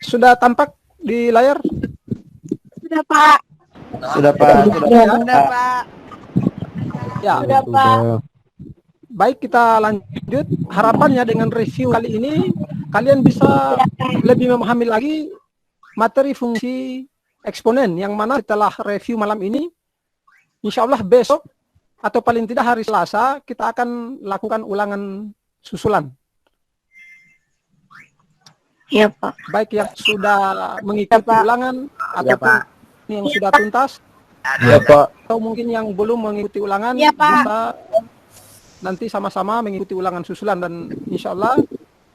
sudah tampak di layar? Sudah, Pak. Sudah, Pak. Sudah, Pak. Ya. Sudah, Pak. Baik, kita lanjut. Harapannya dengan review kali ini kalian bisa lebih memahami lagi materi fungsi eksponen, yang mana setelah review malam ini, insya Allah besok atau paling tidak hari Selasa kita akan lakukan ulangan susulan. Iya, Pak. Baik yang sudah mengikuti ulangan ataupun yang sudah tuntas, Iya, Pak. atau mungkin yang belum mengikuti ulangan, Iya, Pak. bisa nanti sama-sama mengikuti ulangan susulan, dan insya Allah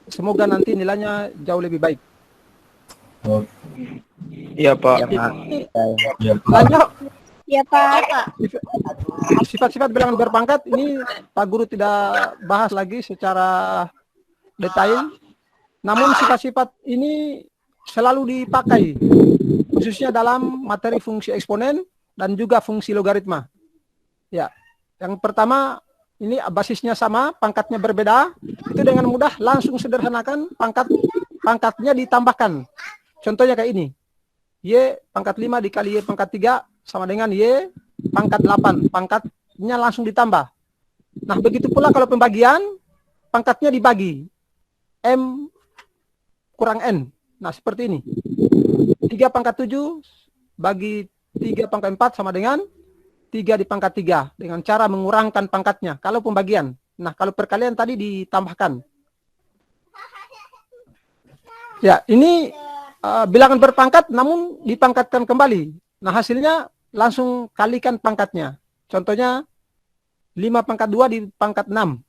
semoga nanti nilainya jauh lebih baik. Iya, Pak. Lanjut. Iya, Pak. Sifat-sifat bilangan berpangkat ini Pak Guru tidak bahas lagi secara detail. Namun sifat-sifat ini selalu dipakai, khususnya dalam materi fungsi eksponen dan juga fungsi logaritma. Ya, yang pertama ini basisnya sama, pangkatnya berbeda. Itu dengan mudah langsung sederhanakan, pangkatnya ditambahkan. Contohnya kayak ini. Y pangkat 5 dikali Y pangkat 3 sama dengan Y pangkat 8. Pangkatnya langsung ditambah. Nah, begitu pula kalau pembagian, pangkatnya dibagi. M kurang N. Nah, seperti ini. 3 pangkat 7 bagi 3 pangkat 4 sama dengan 3 di pangkat 3. Dengan cara mengurangkan pangkatnya. Kalau pembagian. Nah, kalau perkalian tadi ditambahkan. Ya, ini bilangan berpangkat namun dipangkatkan kembali. Nah, hasilnya langsung kalikan pangkatnya. Contohnya 5 pangkat 2 di pangkat 6.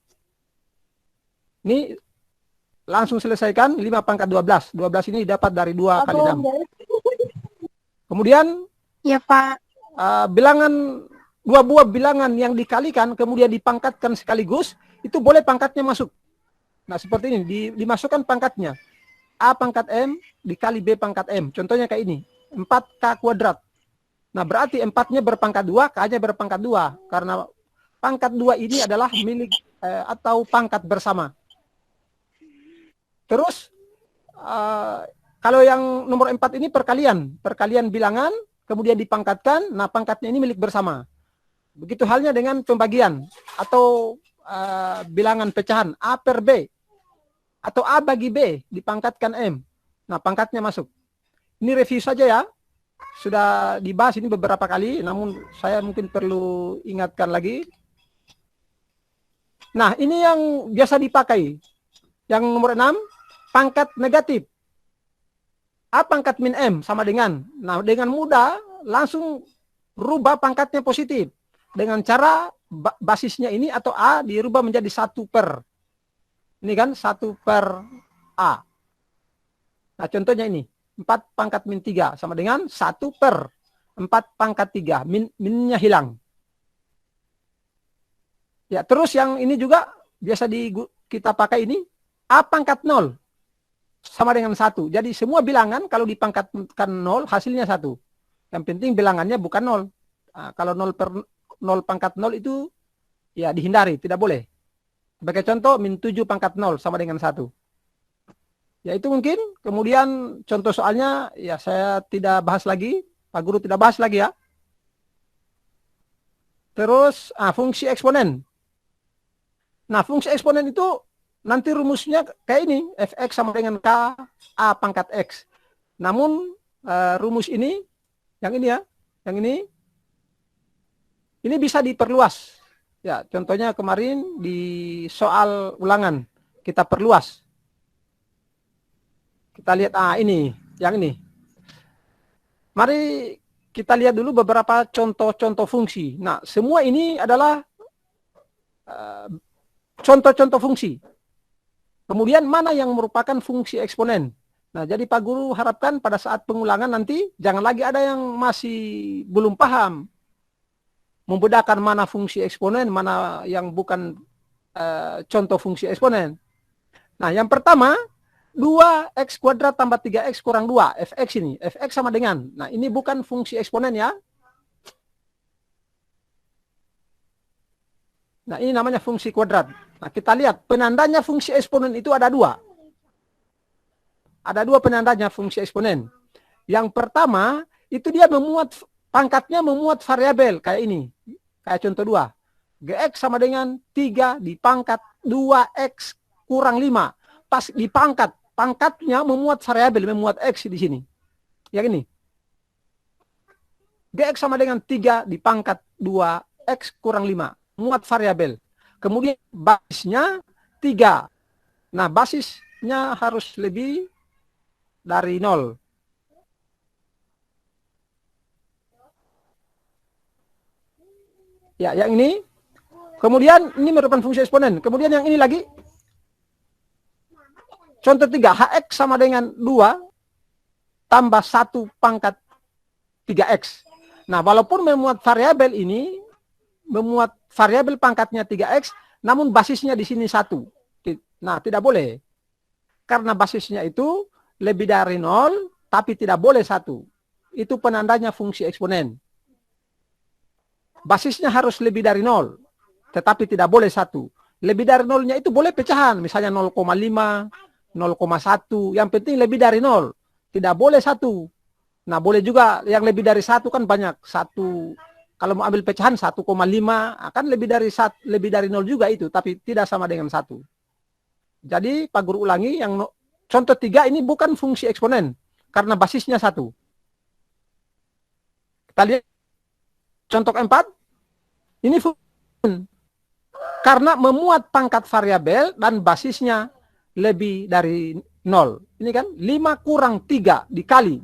Ini langsung selesaikan 5 pangkat 12. 12 ini dapat dari 2 kali 6. Kemudian Iya, Pak. Bilangan dua buah bilangan yang dikalikan kemudian dipangkatkan sekaligus, itu boleh pangkatnya masuk. Nah, seperti ini dimasukkan pangkatnya. A pangkat M dikali B pangkat M. Contohnya kayak ini. 4K kuadrat. Nah, berarti 4-nya berpangkat 2, K-nya berpangkat 2. Karena pangkat 2 ini adalah milik atau pangkat bersama. Terus, kalau yang nomor 4 ini perkalian. Perkalian bilangan, kemudian dipangkatkan. Nah, pangkatnya ini milik bersama. Begitu halnya dengan pembagian. Atau bilangan pecahan. A per B. Atau A bagi B, dipangkatkan M. Nah, pangkatnya masuk. Ini review saja ya. Sudah dibahas ini beberapa kali, namun saya mungkin perlu ingatkan lagi. Nah, ini yang biasa dipakai. Yang nomor 6, pangkat negatif. A pangkat min M sama dengan. Nah, dengan mudah langsung rubah pangkatnya positif. Dengan cara basisnya ini atau A dirubah menjadi 1 per. Ini kan 1 per A. Nah, contohnya ini. 4 pangkat min 3 sama dengan 1 per 4 pangkat 3. Minnya hilang. Ya, terus yang ini juga biasa kita pakai ini. A pangkat 0 sama dengan 1. Jadi semua bilangan kalau dipangkatkan 0 hasilnya 1. Yang penting bilangannya bukan 0. Nah, kalau 0 per 0 pangkat 0 itu ya dihindari, tidak boleh. Sebagai contoh, min 7 pangkat 0 sama dengan 1. Ya, itu mungkin. Kemudian contoh soalnya, ya saya tidak bahas lagi. Pak Guru tidak bahas lagi ya. Terus, fungsi eksponen. Nah, fungsi eksponen itu nanti rumusnya kayak ini. Fx sama dengan K, A pangkat X. Namun, rumus ini, yang ini ya, yang ini bisa diperluas. Ya, contohnya kemarin di soal ulangan kita perluas. Kita lihat ini, yang ini. Mari kita lihat dulu beberapa contoh-contoh fungsi. Nah, semua ini adalah contoh-contoh fungsi. Kemudian mana yang merupakan fungsi eksponen? Nah, jadi Pak Guru harapkan pada saat pengulangan nanti jangan lagi ada yang masih belum paham. Membedakan mana fungsi eksponen, mana yang bukan contoh fungsi eksponen. Nah, yang pertama, 2x kuadrat tambah 3x kurang 2, fx ini. Fx sama dengan, nah ini bukan fungsi eksponen ya. Nah, ini namanya fungsi kuadrat. Nah, kita lihat, penandanya fungsi eksponen itu ada 2. Ada dua penandanya fungsi eksponen. Yang pertama, itu dia pangkatnya memuat variabel kayak ini. Kayak contoh 2. Gx sama dengan 3 di pangkat 2x kurang 5. Pas di pangkatnya memuat variabel, memuat x di sini. Yang ini. Gx sama dengan 3 di pangkat 2x kurang 5. Muat variabel. Kemudian basisnya 3. Nah, basisnya harus lebih dari 0. Ya, yang ini. Kemudian ini merupakan fungsi eksponen. Kemudian yang ini lagi. Contoh 3, hx sama dengan 2 tambah 1 pangkat 3x. Nah, walaupun memuat variabel ini, memuat variabel pangkatnya 3x, namun basisnya di sini 1. Nah, tidak boleh. Karena basisnya itu lebih dari 0, tapi tidak boleh 1. Itu penandanya fungsi eksponen. Basisnya harus lebih dari 0, tetapi tidak boleh 1. Lebih dari 0-nya itu boleh pecahan, misalnya 0,5, 0,1. Yang penting lebih dari 0. Tidak boleh 1. Nah, boleh juga yang lebih dari 1 kan banyak. 1, kalau mau ambil pecahan 1,5, akan lebih dari 0 juga itu, tapi tidak sama dengan 1. Jadi, Pak Guru ulangi, yang contoh 3 ini bukan fungsi eksponen, karena basisnya 1. Kita lihat contoh 4. Ini fungsi karena memuat pangkat variabel dan basisnya lebih dari 0. Ini kan 5 kurang 3 dikali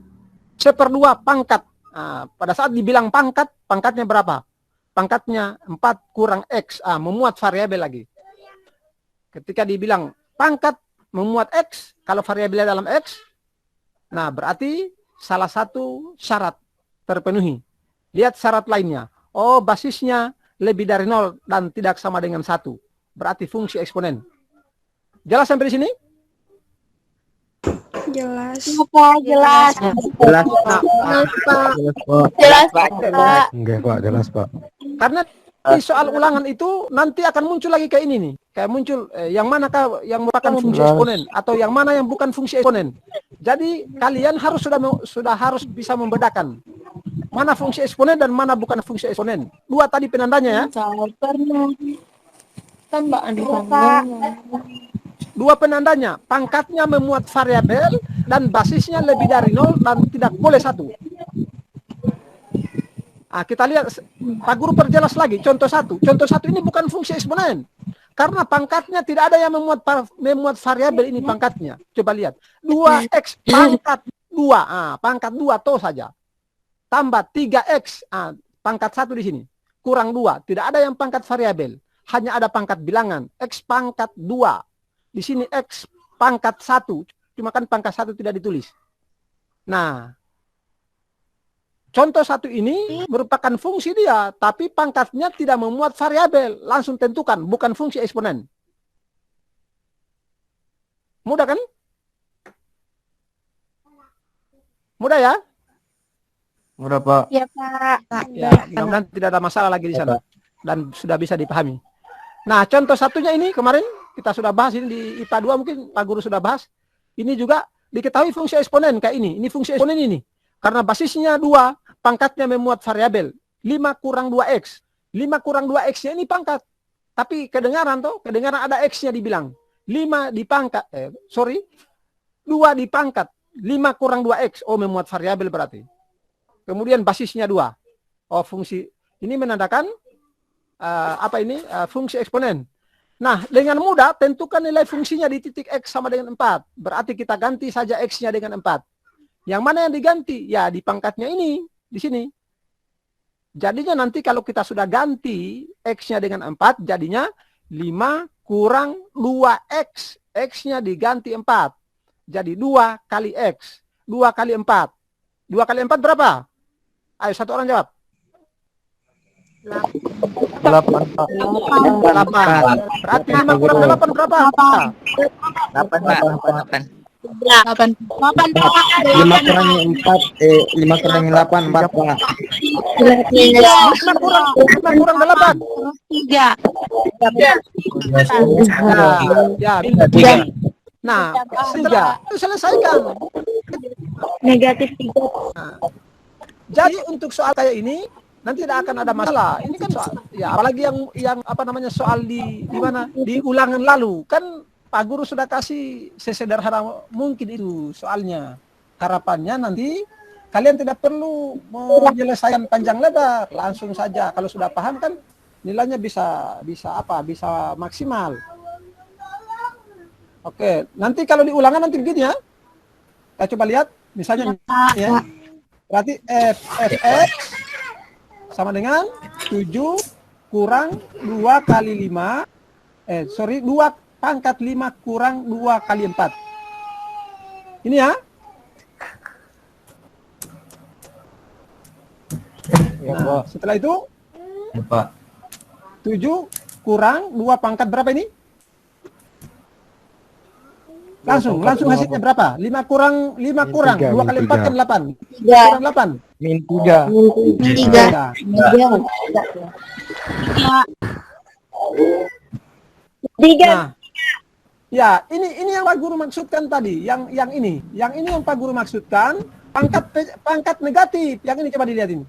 1/2 pangkat. Nah, pada saat dibilang pangkatnya berapa? Pangkatnya 4 kurang X. Memuat variabel lagi. Ketika dibilang pangkat memuat X, kalau variabelnya dalam X, nah berarti salah satu syarat terpenuhi. Lihat syarat lainnya. Oh, basisnya lebih dari 0 dan tidak sama dengan 1. Berarti fungsi eksponen. Jelas sampai di sini? Jelas. Jelas. Jelas. Jelas, Pak. Enggak, Pak. Jelas, Pak. Karena di soal ulangan itu nanti akan muncul lagi kayak ini nih. Kayak muncul yang manakah yang merupakan fungsi eksponen atau yang mana yang bukan fungsi eksponen. Jadi kalian sudah harus bisa membedakan mana fungsi eksponen dan mana bukan fungsi eksponen. 2 tadi penandanya ya. Dua penandanya, pangkatnya memuat variabel dan basisnya lebih dari 0 dan tidak boleh 1. Kita lihat, Pak Guru perjelas lagi, contoh 1. Contoh 1 ini bukan fungsi eksponen. Karena pangkatnya tidak ada yang memuat variabel ini pangkatnya. Coba lihat, 2x pangkat 2. Pangkat 2 toh saja. Tambah 3x, pangkat 1 di sini. Kurang 2, tidak ada yang pangkat variabel. Hanya ada pangkat bilangan, x pangkat 2. Di sini x pangkat 1, cuma kan pangkat 1 tidak ditulis. Nah, contoh 1 ini merupakan fungsi dia, tapi pangkatnya tidak memuat variabel. Langsung tentukan, bukan fungsi eksponen. Mudah kan? Mudah ya? Mudah, Pak. Ya, Pak. Ya, mudah-mudahan tidak ada masalah lagi di sana. Dan sudah bisa dipahami. Nah, contoh satunya ini kemarin kita sudah bahas ini di IPA 2 mungkin Pak Guru sudah bahas. Ini juga diketahui fungsi eksponen kayak ini. Ini fungsi eksponen ini. Karena basisnya 2, pangkatnya memuat variabel. 5 kurang 2x. 5 kurang 2x-nya ini pangkat. Tapi kedengaran ada x-nya dibilang. 5 di pangkat, 2 di pangkat. 5 kurang 2x. Oh, memuat variabel berarti. Kemudian basisnya 2. Oh, fungsi. Ini menandakan fungsi eksponen. Nah, dengan mudah tentukan nilai fungsinya di titik x sama dengan 4. Berarti kita ganti saja x-nya dengan 4. Yang mana yang diganti? Ya, di pangkatnya ini, di sini. Jadinya nanti kalau kita sudah ganti x-nya dengan 4, jadinya 5 kurang 2x. X-nya diganti 4. Jadi 2 kali x. 2 kali 4. 2 kali 4 berapa? Ayo, satu orang jawab. 8, Pak. 8. Berarti 5 kurang 8 berapa? 8, Pak. 8. 5 kurangi 4, 5 kurangi 8, 4, Pak. 5 kurang 8. 3. Ya, 3. Nah, 3. Itu selesaikan. Negatif 3. Jadi untuk soal kayak ini nanti tidak akan ada masalah. Ini kan soal, ya apalagi yang apa namanya soal di mana di ulangan lalu kan Pak Guru sudah kasih sesederhana mungkin itu soalnya. Harapannya nanti kalian tidak perlu menyelesaikan panjang lebar, langsung saja. Kalau sudah paham kan nilainya bisa maksimal. Oke, nanti kalau di ulangan nanti begini ya. Kita coba lihat misalnya ya. Berarti fx sama dengan 7 kurang 2 kali 5 2 pangkat 5 kurang 2 kali 4. Ini ya. Nah, setelah itu Ya, Pak. 7 kurang 2 pangkat berapa ini? Langsung hasilnya berapa? 5 kurang 2 kali 4 kan 8. 3. Kurang 8. Min 3. 3. Nah, ya ini yang Pak Guru maksudkan tadi. Yang ini yang Pak Guru maksudkan pangkat negatif. Yang ini coba dilihat ini.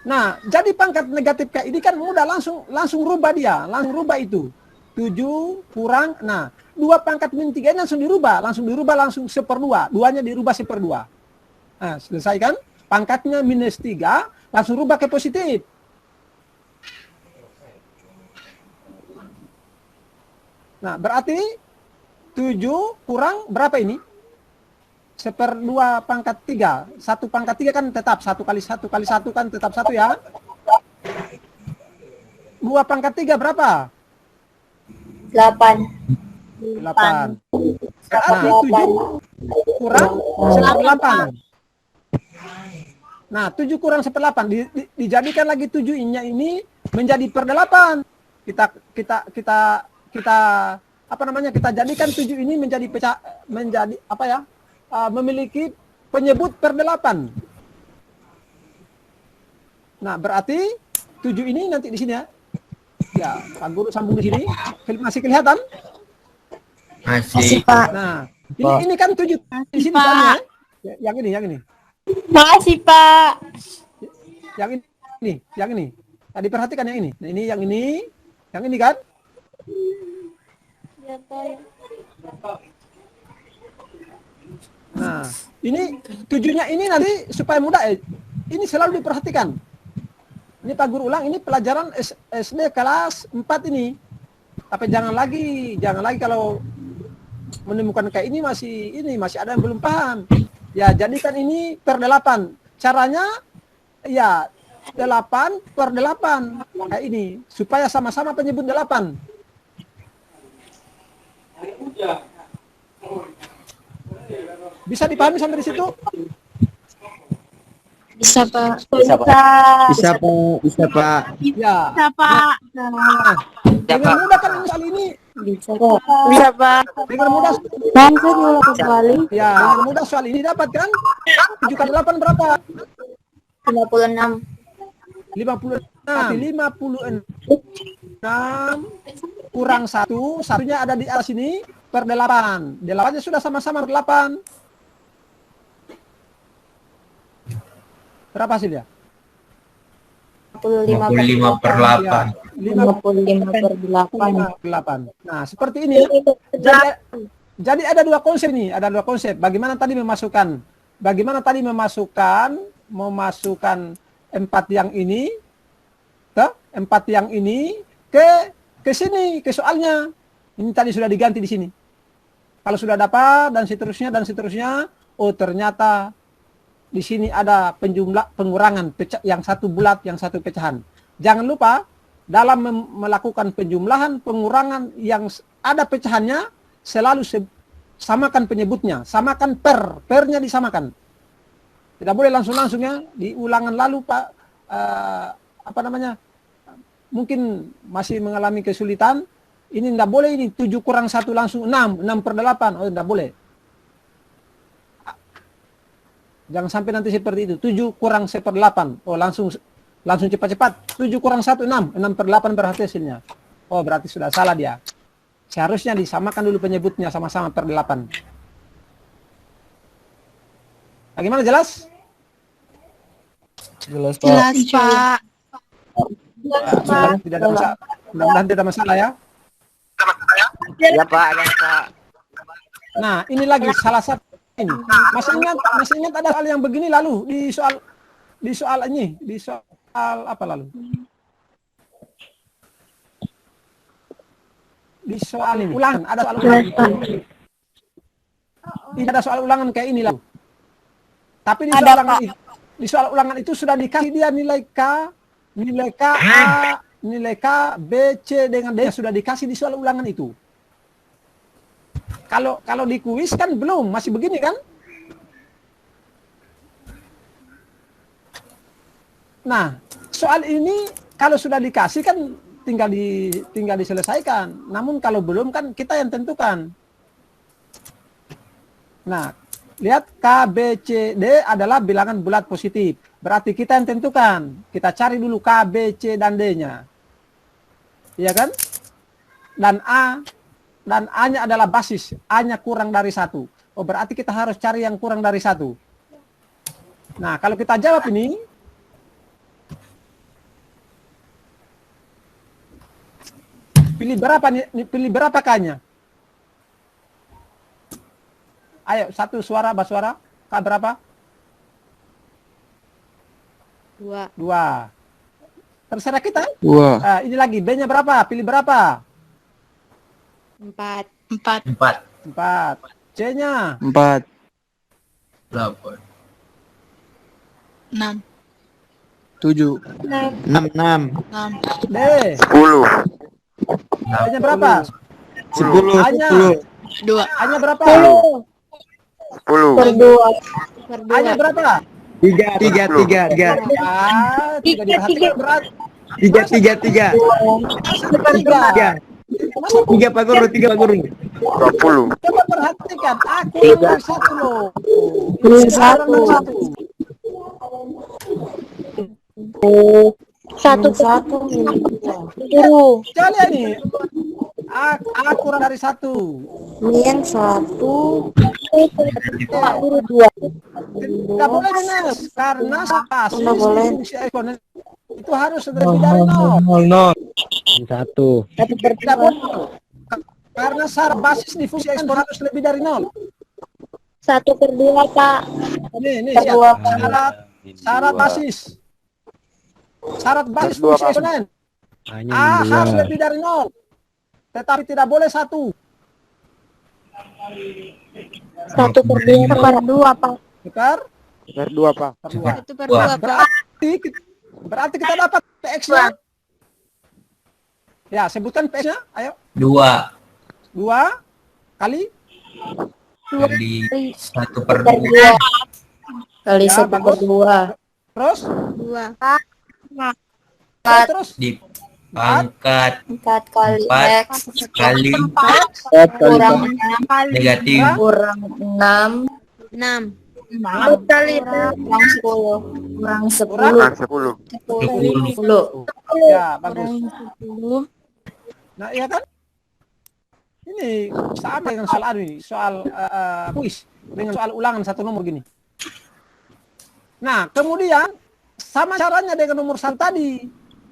Nah, jadi pangkat negatif kayak ini kan mudah langsung rubah dia, langsung rubah itu. 7 kurang, nah 2 pangkat min 3 ini langsung dirubah seper 2. 2-nya dirubah seper 2. Nah, selesai kan? Pangkatnya minus 3, langsung rubah ke positif. Nah, berarti 7 kurang berapa ini? Seper 2 pangkat 3. 1 pangkat 3 kan tetap 1 kali 1 kali 1 kan tetap 1 ya. 2 pangkat 3 berapa? 8. 8. Berarti 7 kurang seper 8. Nah, 7 kurang seper 8 dijadikan lagi 7-nya ini menjadi per 8. Kita apa namanya? Kita jadikan 7 ini menjadi apa ya? Memiliki penyebut per 8. Nah, berarti 7 ini nanti di sini ya. Ya, Pak Guru sambung di sini. Masih kelihatan? Masih. Pak. Nah, ini kan 7 di sini soalnya. Ya, yang ini. Makasih, Pak. Yang ini. Nah, diperhatikan yang ini. Nah, ini yang ini kan? Nah, ini 7-nya ini nanti supaya mudah ini selalu diperhatikan. Ini Pak Guru ulang, ini pelajaran SD kelas 4 ini. Tapi jangan lagi kalau menemukan kayak ini masih ada yang belum paham. Ya, jadikan ini per 8. Caranya ya 8 per 8 kayak ini supaya sama-sama penyebut 8. Bisa dipahami sampai di situ? Bisa, Pak. Bisa, Pak. Bisa, Pak. Ya. Bisa, Pak. Nah, dengan mudah kan soal ini. Bisa, Pak. Bisa, Pak. Dengan mudah. Nanti diulang kembali. Ya, dengan mudah soal ini dapat kan? 7 kali 8 berapa? 56. 56. 56 kurang 1. Satunya ada di atas sini per 8. 8-nya sudah sama-sama per 8. Berapa hasilnya? 55 per 8. 55 per 8. Nah, seperti ini. Jadi ada dua konsep nih, Bagaimana tadi memasukkan 4 yang ini, 4 yang ini ke sini, ke soalnya. Ini tadi sudah diganti di sini. Kalau sudah dapat dan seterusnya, oh ternyata di sini ada pengurangan yang satu bulat, yang satu pecahan. Jangan lupa dalam melakukan penjumlahan, pengurangan yang ada pecahannya selalu samakan penyebutnya, samakan pernya disamakan. Tidak boleh langsung ya di ulangan lalu Pak mungkin masih mengalami kesulitan. Ini tidak boleh, ini 7 kurang 1 langsung 6 per 8. Oh, tidak boleh. Jangan sampai nanti seperti itu. 7 kurang 1/8. Oh, langsung cepat-cepat. 7 kurang 1, 6. 6 per 8 berarti hasilnya. Oh, berarti sudah salah dia. Seharusnya disamakan dulu penyebutnya sama-sama per 8. Bagaimana, jelas? Jelas, Pak. Jelas, Pak. Tidak ada masalah. Mudah-mudahan tidak ada masalah ya. Ya Pak, ada Pak. Nah, ini lagi salah satu ini. Masih ingat ada hal yang begini lalu di soal apa lalu? Di soal ini ulangan, ada soal ulangan. Tidak ada soal ulangan kayak ini lalu. Tapi di soal ulangan itu sudah dikasih dia nilai K, A, nilai K, B, C dengan D sudah dikasih di soal ulangan itu. Kalau di kuis kan belum, masih begini kan? Nah, soal ini kalau sudah dikasih kan tinggal diselesaikan. Namun kalau belum kan kita yang tentukan. Nah, lihat K, B, C, D adalah bilangan bulat positif. Berarti kita yang tentukan. Kita cari dulu K, B, C, dan D-nya. Iya kan? Dan A-nya adalah basis. A-nya kurang dari 1. Oh, berarti kita harus cari yang kurang dari 1. Nah, kalau kita jawab ini, pilih berapa K-nya? Ayo, satu suara, Baswara. K berapa? 2. 2. Terserah kita. 2. Ini lagi, B-nya berapa? Pilih berapa? 4. 4. 4. C-nya? 4. 8. 6. 7. 6. 6. 6. D. 10. D-nya berapa? 10. A-nya? 2. A-nya berapa? 10. Per 2. A-nya berapa? 3. 3. 3. 3. Tidak diperhatikan berat. 3. 3. 3. 3. 3 Pak Guru. 3 Pak Guru. 20. Coba perhatikan, aku kurang dari 1 loh. Kurang dari 1. Satu. Coba lihat nih. A kurang dari 1. Min 1. Tidak boleh minus karena pas Tidak boleh. fungsi eksponen itu harus lebih dari 0. 0. 1. Tidak boleh. Karena syarat basis di fungsi eksponen harus lebih dari 0. 1/2, Pak. Ini Kedua. syarat basis. Syarat basis fungsi eksponen. A harus lebih dari 0. Tetapi tidak boleh 1. 1/2, Pak. Benar? Per 2 Pak. Per 2. 1/2, Pak. Berarti kita dapat PX-nya. Ya, sebutkan PX-nya. Ayo. 2 2 kali. kali 1/2. Kali Ya, 1/2. Terus. 2. Terus. Dipangkat 4 kali 4 X kali kurang negatif kurang 6 6. 4 kali kurang 10 kurang 10 10. 10 Ya, bagus. kurang 10 Nah, iya kan? Ini sama dengan soal ini, soal kuis dengan soal ulangan satu nomor gini. Nah, kemudian sama caranya dengan nomor 1 tadi.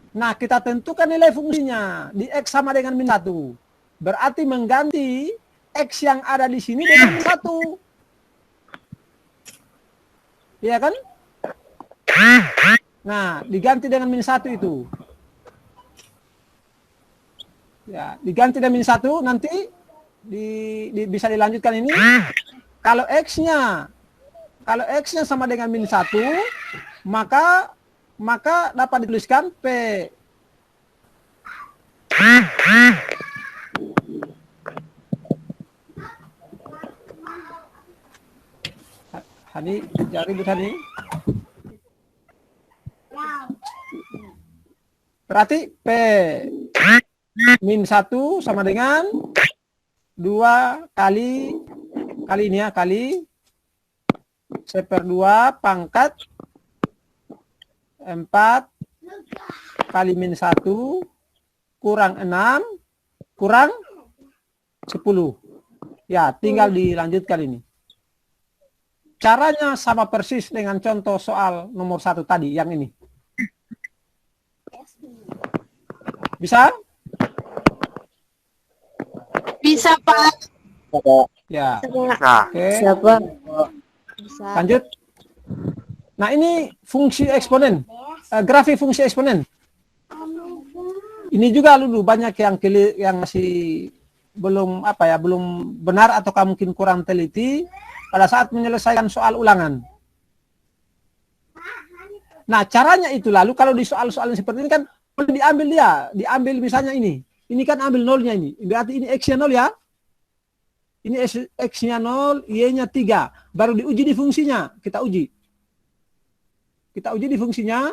Nah, kita tentukan nilai fungsinya di X sama dengan min 1. Berarti mengganti X yang ada di sini dengan min 1. Iya kan? Nah, diganti dengan min 1 itu. Ya, diganti dengan min 1 nanti bisa dilanjutkan ini. Kalau X-nya sama dengan min 1, maka dapat dituliskan P. Hani, jari Bu Hani. Berarti P min 1 sama dengan 2 kali ini ya, kali 1/2 pangkat 4 kali min 1 kurang 6 kurang 10. Ya, tinggal dilanjutkan ini. Caranya sama persis dengan contoh soal nomor 1 tadi, yang ini. Bisa? Bisa, Pak. Ya. Nah, Oke, siapa? Bisa. lanjut. Nah, ini fungsi eksponen. Grafik fungsi eksponen. Ini juga dulu banyak yang masih belum belum benar atau mungkin kurang teliti pada saat menyelesaikan soal ulangan. Nah, caranya itu lalu kalau di soal-soal seperti ini kan boleh diambil misalnya ini. Ini kan ambil nolnya ini. Berarti ini X-nya 0 ya. Ini X-nya 0, Y-nya 3. Baru diuji di fungsinya. Kita uji di fungsinya.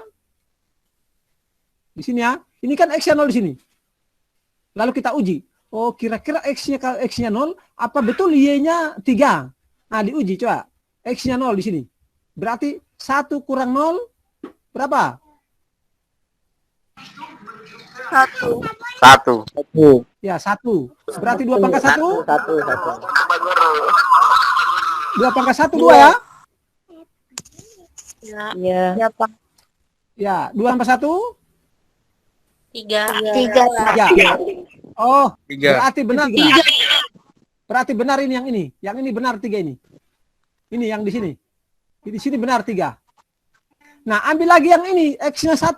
Di sini ya. Ini kan X-nya 0 di sini. Lalu kita uji. Oh, kira-kira X-nya 0, apa betul Y-nya 3? Nah, diuji coba. X-nya 0 di sini. Berarti 1 kurang 0 berapa? 1. Ya, 1. Berarti 2 pangkat 1? 2 pangkat 1, 2 ya? Iya. Ya, Pak. Ya, 2 tambah 1? 3. Ya. Oh, 3. berarti benar. Berarti benar ini yang ini. Yang ini benar 3 ini. Ini yang di sini. Di sini benar 3. Nah, ambil lagi yang ini, X-nya 1.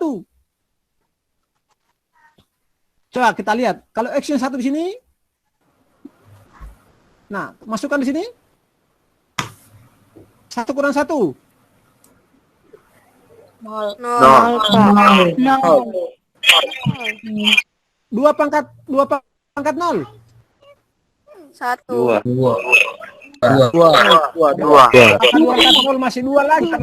Coba kita lihat. Kalau X-nya 1 di sini. Nah, masukkan di sini. 1 kurang 1. 0. 2 pangkat 0. 1. 2. 2. 2. 2 pangkat 0 masih 2 lagi.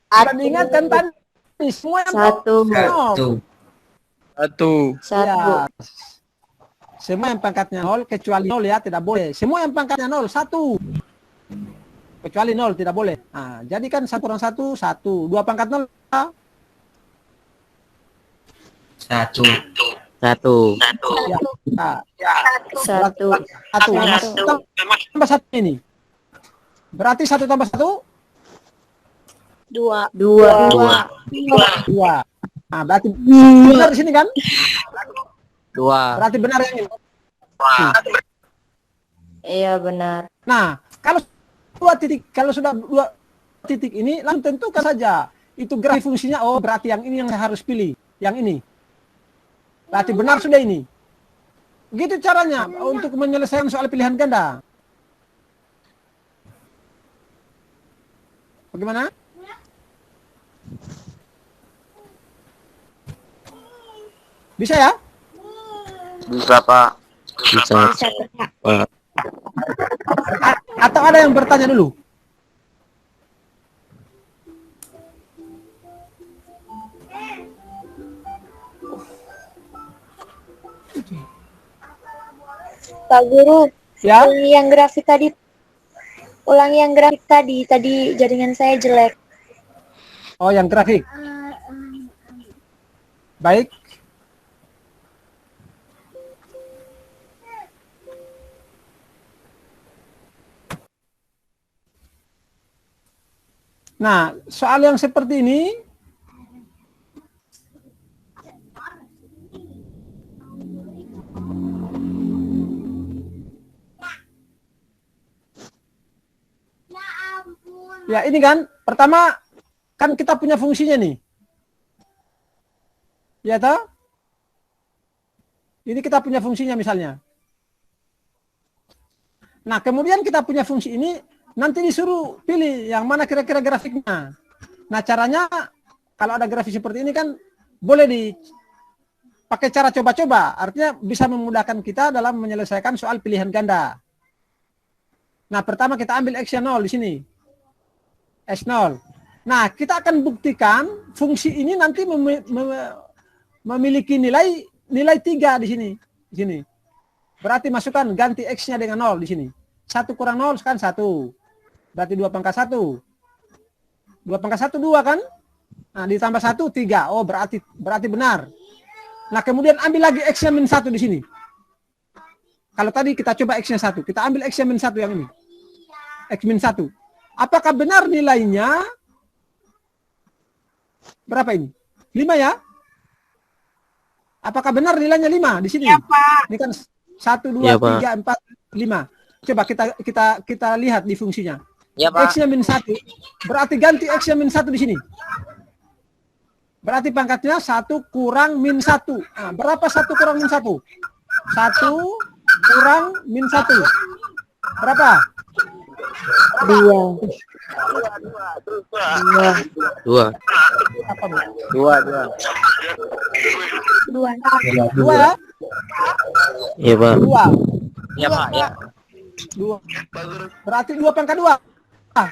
Ada diingatkan tadi semua yang 1. 1. Ya. Semua yang pangkatnya 0 kecuali 0 ya, tidak boleh. Semua yang pangkatnya 0, 1. Kecuali 0 tidak boleh. Nah, jadi kan 1 kurang 1, 1. 2 pangkat 0. 1. 1. Ya. Nah, 1. 1. Tambah 1 ini. Berarti 1 tambah 1? 2. 2. Nah, berarti benar di sini kan? 2. Berarti benar yang ini. Iya, benar. Nah, kalau sudah 2 titik ini, langsung tentukan saja. Itu grafik fungsinya, oh berarti yang ini yang saya harus pilih. Yang ini. Berarti benar sudah ini. Begitu caranya untuk menyelesaikan soal pilihan ganda. Bagaimana? Bisa ya? Bisa, Pak. Bisa. Atau ada yang bertanya dulu? Pak Guru, Ya? ulangi yang grafik tadi. Tadi jaringan saya jelek. Oh, yang grafik. Baik. Nah, soal yang seperti ini ya ini kan, pertama kan kita punya fungsinya nih. Ya toh? Ini kita punya fungsinya misalnya. Nah, kemudian kita punya fungsi ini, nanti disuruh pilih yang mana kira-kira grafiknya. Nah, caranya kalau ada grafik seperti ini kan boleh dipakai cara coba-coba. Artinya bisa memudahkan kita dalam menyelesaikan soal pilihan ganda. Nah, pertama kita ambil X-nya 0 di sini. X0. Nah, kita akan buktikan fungsi ini nanti memiliki nilai 3 di sini. Di sini. Berarti masukkan ganti X-nya dengan 0 di sini. 1 kurang 0 kan 1. Berarti 2 pangkat 1. 2 pangkat 1, 2 kan? Nah, ditambah 1, 3. Oh, berarti benar. Nah, kemudian ambil lagi X-nya min 1 di sini. Kalau tadi kita coba X-nya 1, kita ambil X-nya min 1 yang ini. X min 1. Apakah benar nilainya berapa ini? 5 ya? Apakah benar nilainya 5 di sini? Iya, Pak. Ini kan 1, 2, Iya, Pak. 3, 4, 5. Coba kita lihat di fungsinya. Ya, Pak. X-nya min 1. Berarti ganti X-nya min 1 di sini. Berarti pangkatnya 1 kurang min 1. Nah, berapa 1 kurang min 1? 1 kurang min 1. Berapa? 2. 2. Apa, Bu? 2. 2. 2 ya? Iya, Pak. 2. Ya, Pak. Ya. 2. Berarti 2 pangkat 2. 4.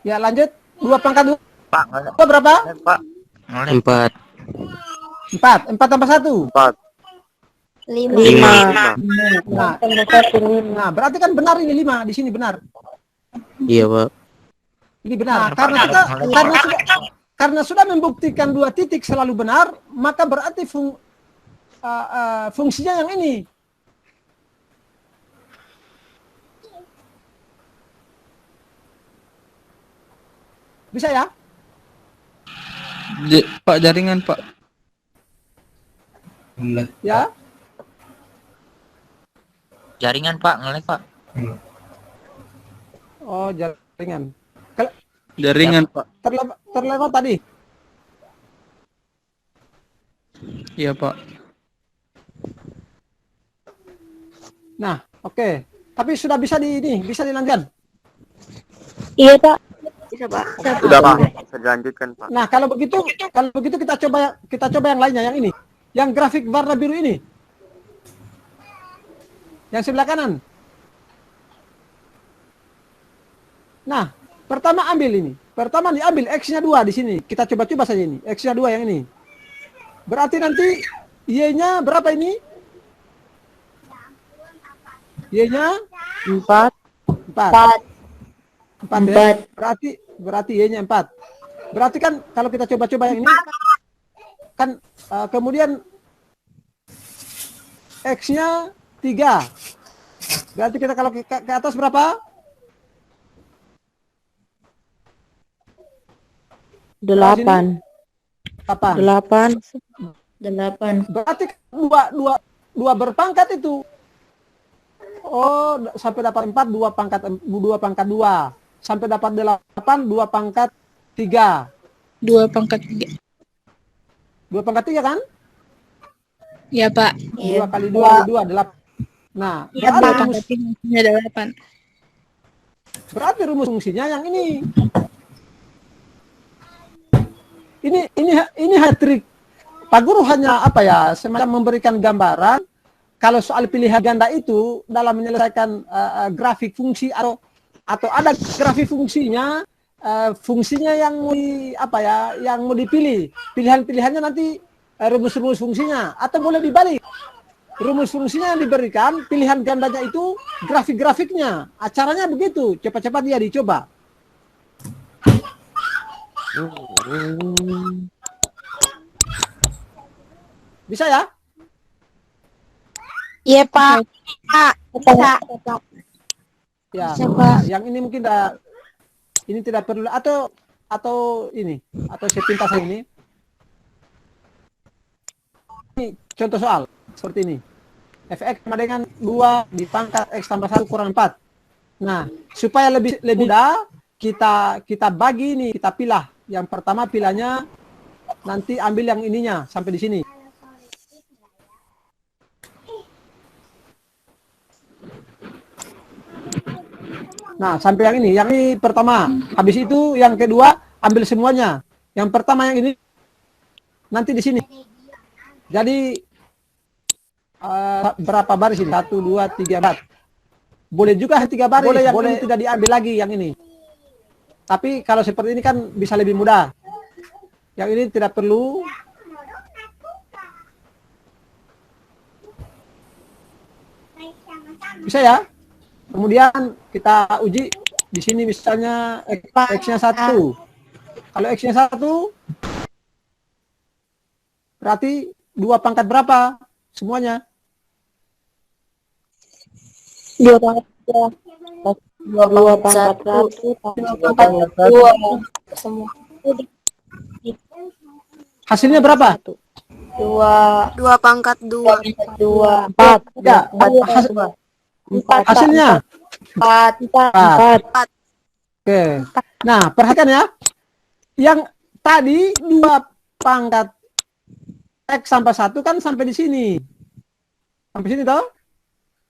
Ya, lanjut. 2 pangkat 2 Pak. berapa? Pak. Noleh. 4. 4. 4 tambah 1. 5. Nah, nah, berarti kan benar ini 5 di sini benar. Iya, Pak. Ini benar. Karena sudah membuktikan 2 titik selalu benar, maka berarti fungsinya yang ini. Bisa ya? Pak, jaringan Pak. Ya. Jaringan, Pak. Ngelek, Pak. Oh, jaringan. Jaringan Pak. Terlewat tadi. Iya Pak. Nah, oke. Tapi sudah bisa bisa dilanjutkan. Iya, Pak. Bisa, Pak. Sudah Pak, bisa dilanjutkan Pak. Nah, kalau begitu kita coba yang lainnya, yang ini. Yang grafik warna biru ini. Yang sebelah kanan. Nah, pertama ambil ini. Pertama diambil X-nya 2 di sini. Kita coba saja ini. X-nya 2 yang ini. Berarti nanti Y-nya berapa ini? Y-nya 4. 4. 4 ya? 4. Berarti Y-nya 4. Berarti kan kalau kita coba yang ini kan kemudian X-nya 3. Berarti kita kalau ke atas berapa? 8. 8. 8. Berarti dua berpangkat itu. Oh, sampai dapat 4 2 pangkat 2. Sampai dapat 8 2 pangkat 3. 2 pangkat 3. 2 pangkat 3 kan? Ya, Pak. 2 kali 2 8. Nah, Ya, 2 pangkat 3 ada 8. berarti rumus fungsinya yang ini. Ini hat-trick. Pak Guru hanya apa ya, semacam memberikan gambaran kalau soal pilihan ganda itu dalam menyelesaikan grafik fungsi atau ada grafik fungsinya, fungsinya yang mau yang mau dipilih, pilihan-pilihannya nanti rumus-rumus fungsinya, atau boleh dibalik, rumus fungsinya yang diberikan, pilihan gandanya itu grafik-grafiknya. Acaranya begitu, cepat-cepat dia dicoba. Bisa ya? Iya, Pak. Pak. Bisa. Ya. Bisa, Pak. Yang ini mungkin ini tidak perlu atau sepintas ini. Ini contoh soal seperti ini. Fx sama dengan 2 dipangkat x tambah 1 kurang 4. Nah, supaya lebih mudah kita bagi ini, kita pilah. Yang pertama pilahnya nanti ambil yang ininya sampai di sini. Nah, sampai yang ini pertama. Habis itu yang kedua ambil semuanya. Yang pertama yang ini nanti di sini. Jadi berapa baris ini? 1, 2, 3, 4. Boleh juga 3 baris. Boleh yang ini tidak diambil lagi yang ini. Tapi kalau seperti ini kan bisa lebih mudah. Yang ini tidak perlu. Bisa ya? Kemudian kita uji di sini misalnya X-nya 1. Kalau X-nya 1 berarti 2 pangkat berapa semuanya? 2 pangkat 2 pangkat 1 2 semua. Hasilnya berapa? 2 pangkat 2 4 Ya, hasilnya 4. Oke. Nah, perhatikan ya. Yang tadi 2 pangkat X sampai 1 kan sampai di sini. Sampai sini toh?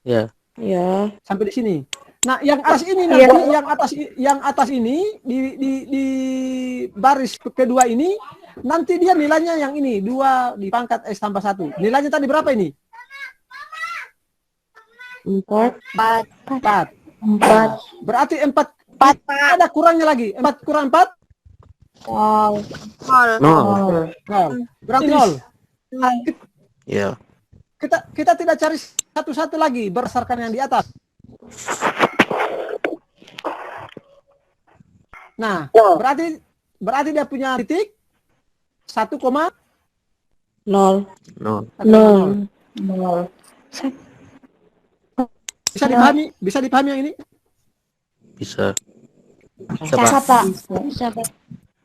Ya. Ya. Sampai di sini. Nah, yang atas ini yang atas ini di baris kedua ini nanti dia nilainya yang ini 2 di pangkat X tambah 1. Nilainya tadi berapa ini? 4. 4. Berarti 4 ada kurangnya lagi. 4 kurang 4? 0. Berarti 0. Ya. Kita tidak cari satu-satu lagi berdasarkan yang di atas. Nah, berarti dia punya titik 1,0. 0. Bisa dipahami yang ini? Bisa. Bisa, Pak.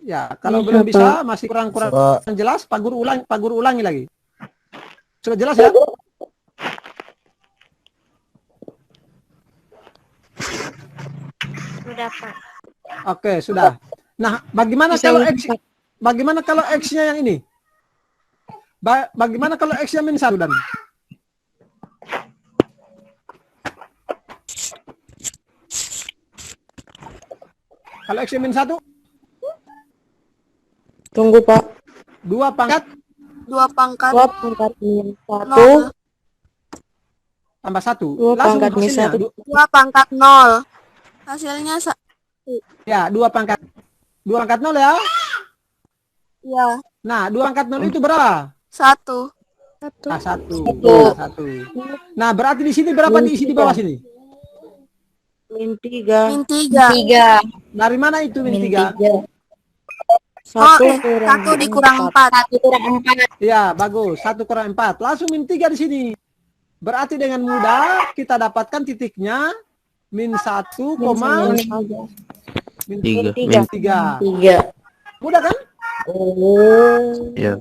Ya, kalau belum bisa masih kurang jelas, Pak Guru ulangi lagi. Sudah jelas ya? Sudah, Pak. Oke, sudah. Nah, bagaimana kalau X-nya yang ini? Bagaimana kalau X-nya -1 dan? Kalau X-nya -1? Tunggu, Pak. 2 pangkat 2 pangkat 1 tambah 1. 2 Langsung pangkat hasilnya. 1. 2 pangkat 0. Hasilnya Ya, 2 pangkat 0 ya. ya Nah, 2 pangkat 0 itu berapa? 1. Nah, 1. Nah, berarti di sini berapa diisi di bawah sini? -3. Min 3. Dari mana itu -3? 1 dikurang 4. Ya, bagus. 1 kurang 4. Langsung -3 di sini. Berarti dengan mudah kita dapatkan titiknya -1, -3. Mudah kan? Ya.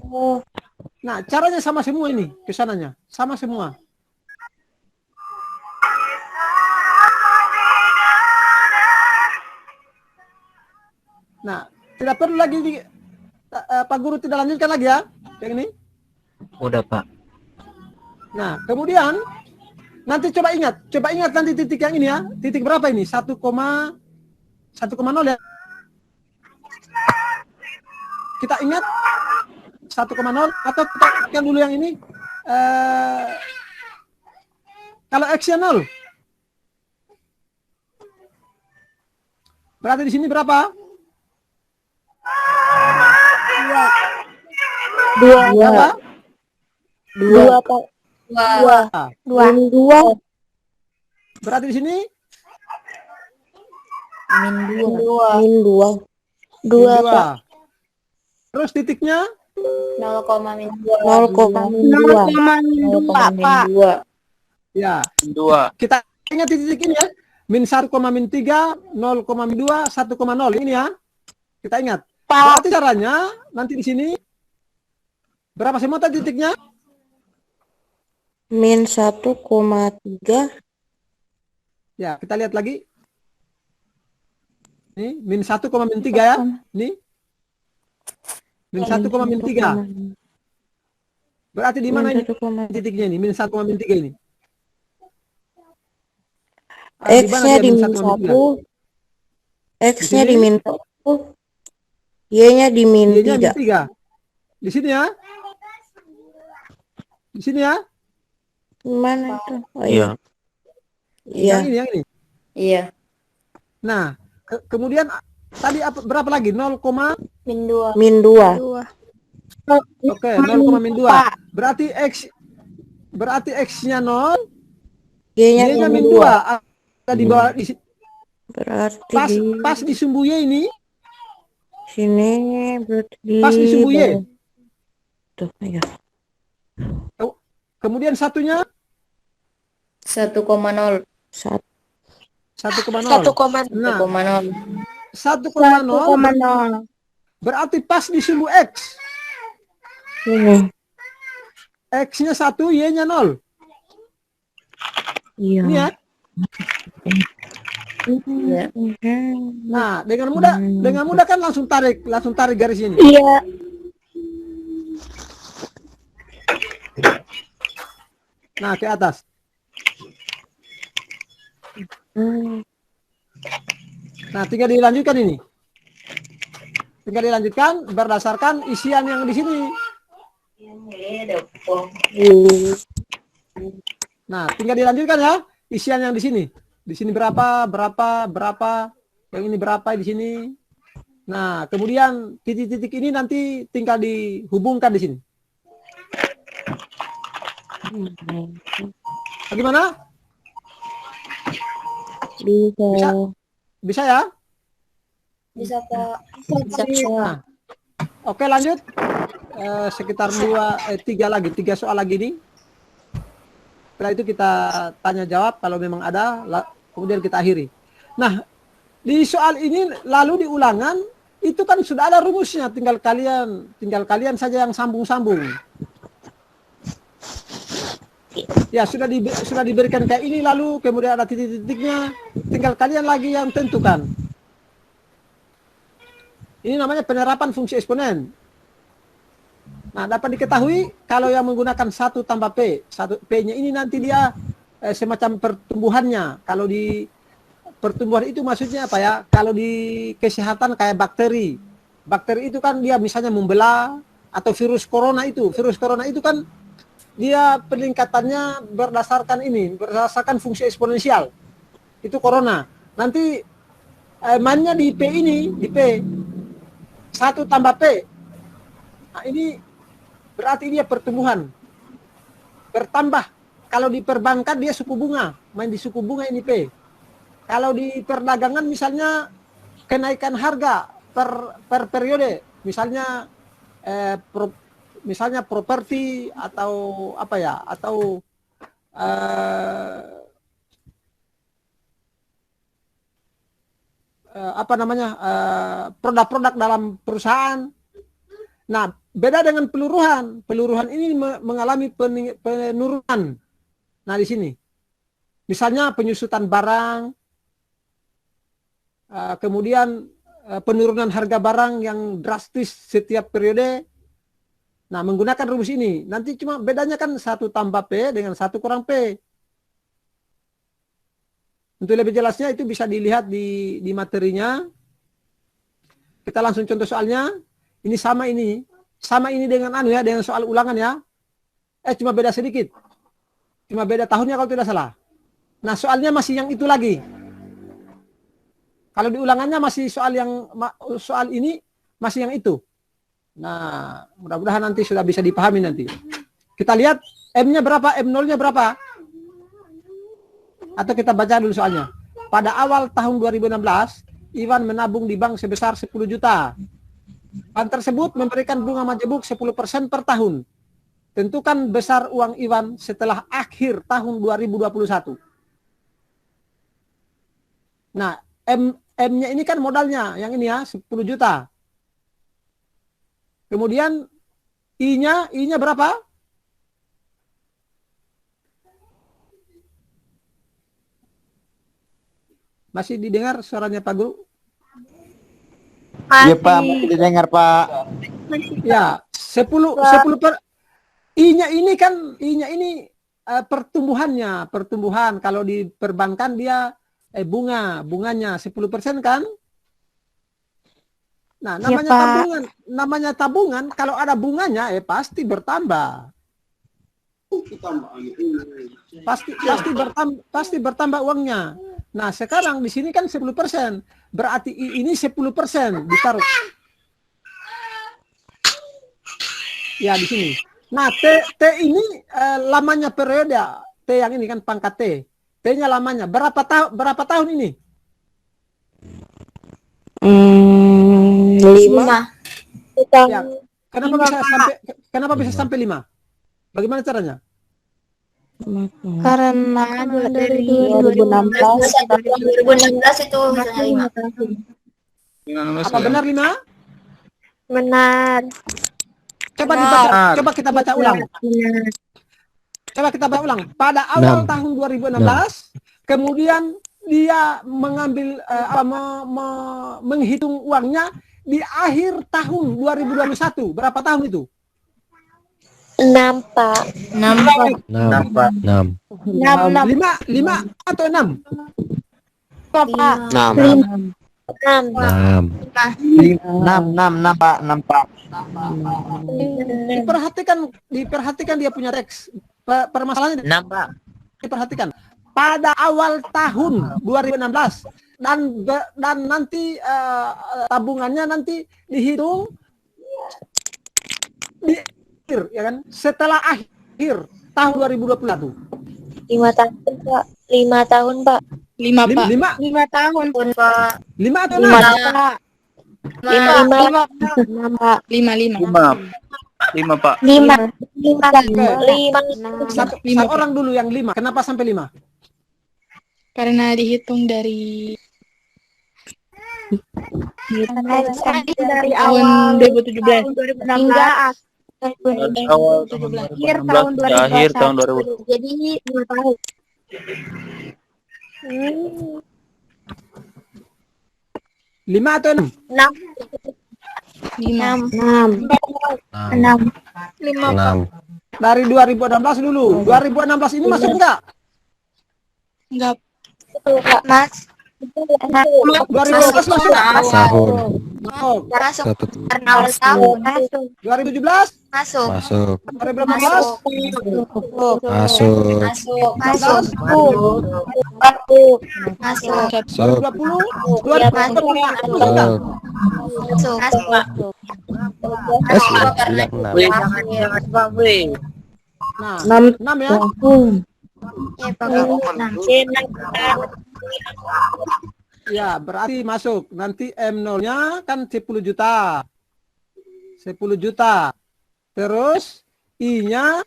Nah, caranya sama semua ini, kesananya. Sama semua. Nah, tidak perlu lagi Pak Guru tidak lanjutkan lagi ya, yang ini. Udah, Pak. Nah, kemudian nanti coba ingat nanti titik yang ini ya. Titik berapa ini? 1,0 ya. Kita ingat 1,0 atau kita ingat dulu yang ini. Kalau X-nya 0. Berarti di sini berapa? 2. Berapa? 2, Pak. 2. Berarti di sini Min 2. Min 2. 2, Pak. Terus titiknya 0,2, Pak. ya. 2. Kita ingat titik ini ya. -1, -3, 0,2, 1,0 ini ya. Kita ingat. Berarti caranya nanti di sini berapa semua tadi titiknya? -1,3. Ya, kita lihat lagi. Ini -1, -3 ya. Ini -1, -3. Berarti di mana ini titiknya ini? -1, -3 ini. Di mana X-nya dia di -1, -3? X-nya Di di sini? min 1, Y-nya di min Y-nya min 3. 3. Di sini ya. Di sini ya. Mana itu? Oh Iya. iya. Yang ini. Iya. Nah, kemudian tadi berapa lagi? 0, Min 2. Min 2. 2. oke, 0, min 2. Berarti X-nya 0, Y-nya Y-nya min min 2. 2. Ada di bawah Berarti pas di sumbu Y ini, sini berarti di pas di sumbu Y. bawah. Tuh, ya. Kemudian satunya 1,0. 1,0. 1,0. Nah, 1,0. 1,0 berarti pas di sumbu X. Ini. X-nya 1, Y-nya 0. Iya. Ini ya. Iya. Nah, dengan mudah kan langsung tarik garis ini. Iya. Nah, ke atas. Nah, tinggal dilanjutkan ini. Tinggal dilanjutkan berdasarkan isian yang di sini. Nah, tinggal dilanjutkan ya, isian yang di sini. Di sini berapa, yang ini berapa di sini. Nah, kemudian titik-titik ini nanti tinggal dihubungkan di sini. Bagaimana? Bisa. Bisa ya? Bisa, Pak. Nah, oke, lanjut. Sekitar 3 soal lagi nih. Setelah itu kita tanya jawab kalau memang ada, kemudian kita akhiri. Nah, di soal ini lalu di ulangan itu kan sudah ada rumusnya, tinggal kalian saja yang sambung-sambung. Ya, sudah diberikan kayak ini, lalu kemudian ada titik-titiknya, tinggal kalian lagi yang tentukan. Ini namanya penerapan fungsi eksponen. Nah, dapat diketahui kalau yang menggunakan 1 tambah P, 1 P-nya ini nanti dia semacam pertumbuhannya. Kalau di pertumbuhan itu maksudnya apa ya? Kalau di kesehatan kayak bakteri. Bakteri itu kan dia misalnya membelah, atau virus corona itu kan dia peningkatannya berdasarkan fungsi eksponensial. Itu corona. Nanti mainnya di P ini, di P 1 tambah P. Nah, ini berarti dia pertumbuhan bertambah. Kalau di perbankan dia suku bunga, main di suku bunga ini P. Kalau di perdagangan misalnya kenaikan harga per periode, misalnya misalnya properti atau apa ya, atau produk-produk dalam perusahaan. Nah, beda dengan peluruhan. Peluruhan ini mengalami penurunan. Nah, di sini. Misalnya penyusutan barang, kemudian penurunan harga barang yang drastis setiap periode. Nah, menggunakan rumus ini. Nanti cuma bedanya kan 1 tambah P dengan 1 kurang P. Untuk lebih jelasnya itu bisa dilihat di materinya. Kita langsung contoh soalnya. Ini sama ini dengan dengan soal ulangan ya. Cuma beda sedikit. Cuma beda tahunnya kalau tidak salah. Nah, soalnya masih yang itu lagi. Kalau di ulangannya masih soal ini masih yang itu. Nah, mudah-mudahan nanti sudah bisa dipahami nanti. Kita lihat M-nya berapa, M0-nya berapa? Atau kita baca dulu soalnya. Pada awal tahun 2016, Iwan menabung di bank sebesar 10 juta. Bank tersebut memberikan bunga majemuk 10% per tahun. Tentukan besar uang Iwan setelah akhir tahun 2021. Nah, M-nya ini kan modalnya, yang ini ya, 10 juta. Kemudian I-nya berapa? Masih didengar suaranya Pak Guru? Iya Pak, masih didengar Pak. Ya, 10 per I-nya ini pertumbuhan. Kalau di perbankan dia bunganya 10% kan? Nah, Ya, Pak. namanya tabungan kalau ada bunganya pasti bertambah. Pasti bertambah uangnya. Nah, sekarang di sini kan 10%. Berarti I ini 10% ditaruh. Ya, di sini. Nah, T ini lamanya periode. T yang ini kan pangkat T. T-nya lamanya berapa tahun ini? 5. Ya. Kenapa bisa sampai 5? Bagaimana caranya? Karena dari 2016 2016 itu misalnya 5. Apa benar 5? Benar. Coba kita baca ulang. Coba kita baca ulang. Pada awal tahun 2016, kemudian dia mengambil menghitung uangnya di akhir tahun 2021. Berapa tahun itu? 6, Pak. 6. 5 atau 6? Pak. 6. 6 Pak, 6 Pak. Diperhatikan dia punya teks. Permasalahannya 6 Pak. diperhatikan. Pada awal tahun 2016 dan nanti tabungannya nanti dihitung di akhir, ya kan? Setelah akhir tahun 2021. 5 tahun, Pak. 5 tahun, Pak. 5, Pak. 5 tahun, Pak. 5 atau 5, 6? Pak. 5, Pak. 5, Pak. 5. Satu orang dulu yang 5. Kenapa sampai 5? Karena dihitung dari Dari tahun awal 2017 hingga Awal akhir tahun 2021. akhir tahun 2000. Jadi 5 tahun. 5 atau 6? 6. 6. 6. Dari 2016 dulu. 2016 ini masuk enggak? enggak Mas. 2016 masuk. Tahun. Masuk. Masuk. 1 Karena awal tahun. 2017 Masuk. masuk. 2018 Masuk. Masuk. Masuk. 2020 Masuk. Masuk. Sudah bilang 6. Wih, jangan Pak, wih. Nah, 6 6 ya. Ya, berarti masuk. Nanti M0-nya kan 10 juta. 10 juta. Terus I-nya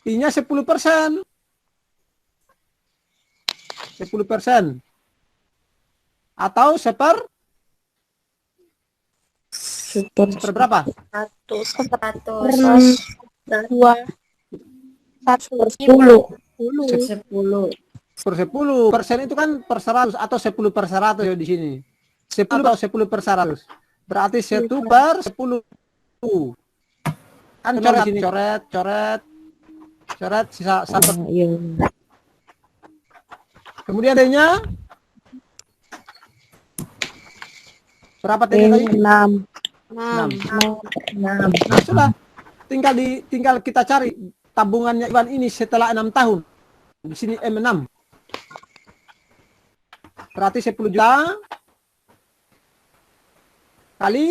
10%. 10%. Atau seper berapa? 100. 10% itu kan per 100 atau 10 per 100 ya di sini. 10 atau 10 per 100. Berarti 1 per 10. Kan coret sini, coret sisa 1. Kemudian D-nya berapa T-nya tadi? 6. Nah, sudah. Tinggal kita cari tabungannya Iwan ini setelah 6 tahun. Di sini M6. Berarti 10 juta kali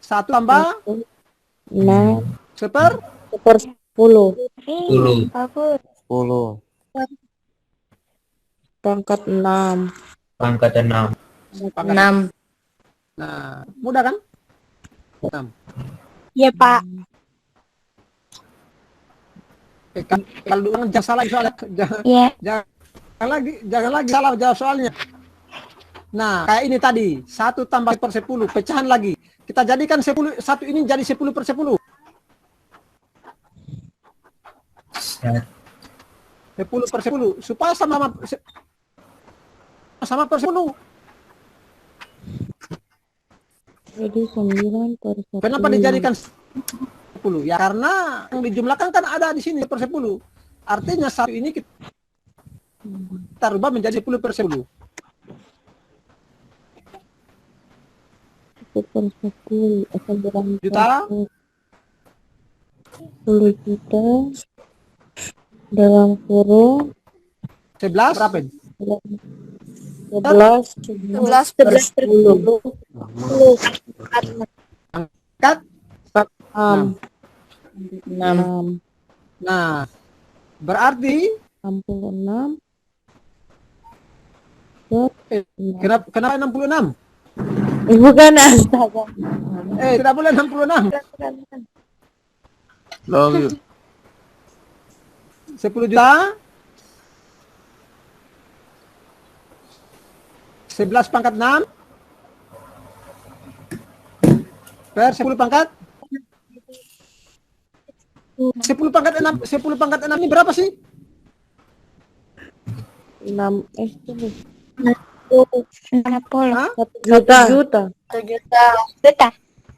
1 tambah 6 seper 10 10. pangkat 6. Pangkat 6. 6. Nah, mudah kan? 6. Iya, Pak. Kalau dulu jangan salah soalnya. Iya. Jangan lagi salah jawab soalnya. Nah, kayak ini tadi, 1 tambah per 10, pecahan lagi. Kita jadikan 10, 1 ini jadi 10 per 10. 10 per 10, supaya sama per 10. Jadi 9 per 10. Kenapa dijadikan 10? Ya karena yang dijumlahkan kan ada di sini per 10. Artinya 1 ini kita rubah menjadi 10 per 10. 1/10. 9 Juta. 10 juta. Dalam kurung 11 berapa ini? 11 per 10. Kan? 6. 6. Nah, berarti 66. kenapa 66? Bukan, astaga. Tidak boleh 66. Lagi. 10 juta. 11 pangkat 6 per 10 pangkat 10 pangkat 6. 10 pangkat 6 ini berapa sih? 6 Hah? 1 juta. 1 juta. Juta.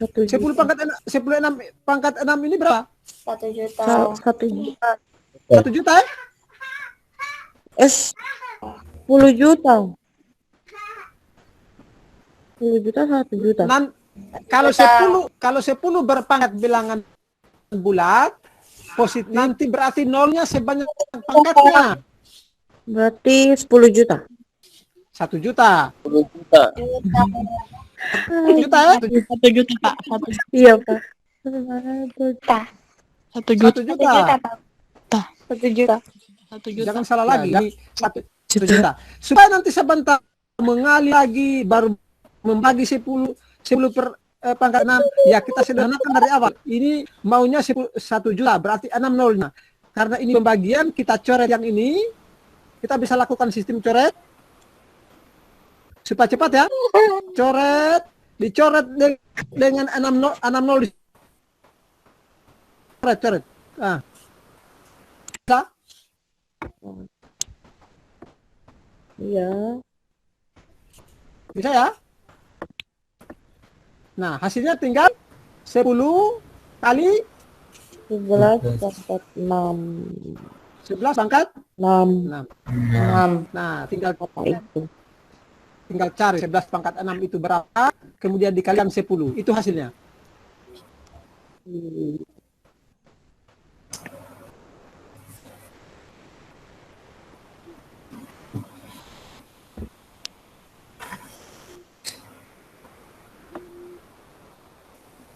1 10 juta. pangkat 6, 10 6 pangkat 6 ini berapa? 1 juta. 1 juta. 1 juta ya? 10 juta. 10 juta 1 juta. Kalau 10 berpangkat bilangan bulat positif, nanti berarti nolnya sebanyak pangkatnya. Berarti 10 juta. 1 juta. 10 juta. 1 juta ya? 1 juta, Pak. Iya, Pak. 1 1 juta. juta. 1 juta. 1 juta. Jangan salah lagi. Ini 1 juta. Supaya nanti sebentar mengalir lagi baru membagi 10 per pangkat 6. Ya kita sederhanakan dari awal. Ini maunya 1 juta, berarti 6 nolnya. Karena ini pembagian, kita coret yang ini. Kita bisa lakukan sistem coret. Supaya cepat ya. Coret, dicoret dengan 6 nol. Coret. Ah. Bisa? Iya. Bisa ya? Nah, hasilnya tinggal 10 kali 11 pangkat 6. 11 pangkat 6. 6. Nah, tinggal Apa itu? cari 11 pangkat 6 itu berapa, kemudian dikalikan 10. Itu hasilnya.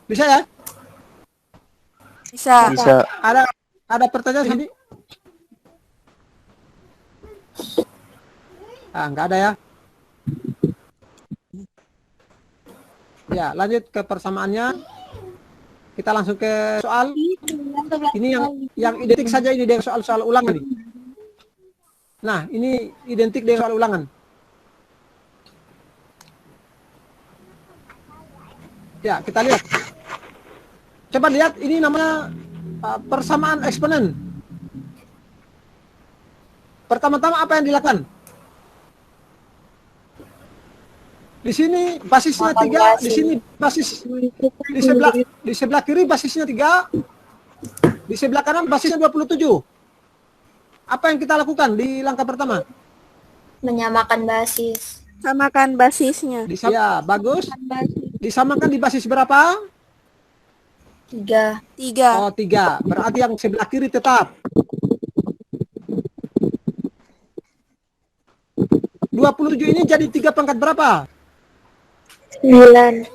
Bisa ya? Bisa. Bisa. Ada pertanyaan sini? Nggak ada ya? Ya, lanjut ke persamaannya. Kita langsung ke soal. Ini yang identik saja ini dengan soal-soal ulangan nih. Nah, ini identik dengan soal ulangan. Ya, kita lihat. Coba lihat, ini namanya persamaan eksponen. Pertama-tama apa yang dilakukan? Di sini basisnya 3, di sini basis di sebelah kiri basisnya 3, di sebelah kanan basisnya 27. Apa yang kita lakukan di langkah pertama? Menyamakan basis. Samakan basisnya. Ya, bagus. Disamakan di basis berapa? 3. Oh, 3. Berarti yang sebelah kiri tetap. 27 ini jadi 3 pangkat berapa? 9.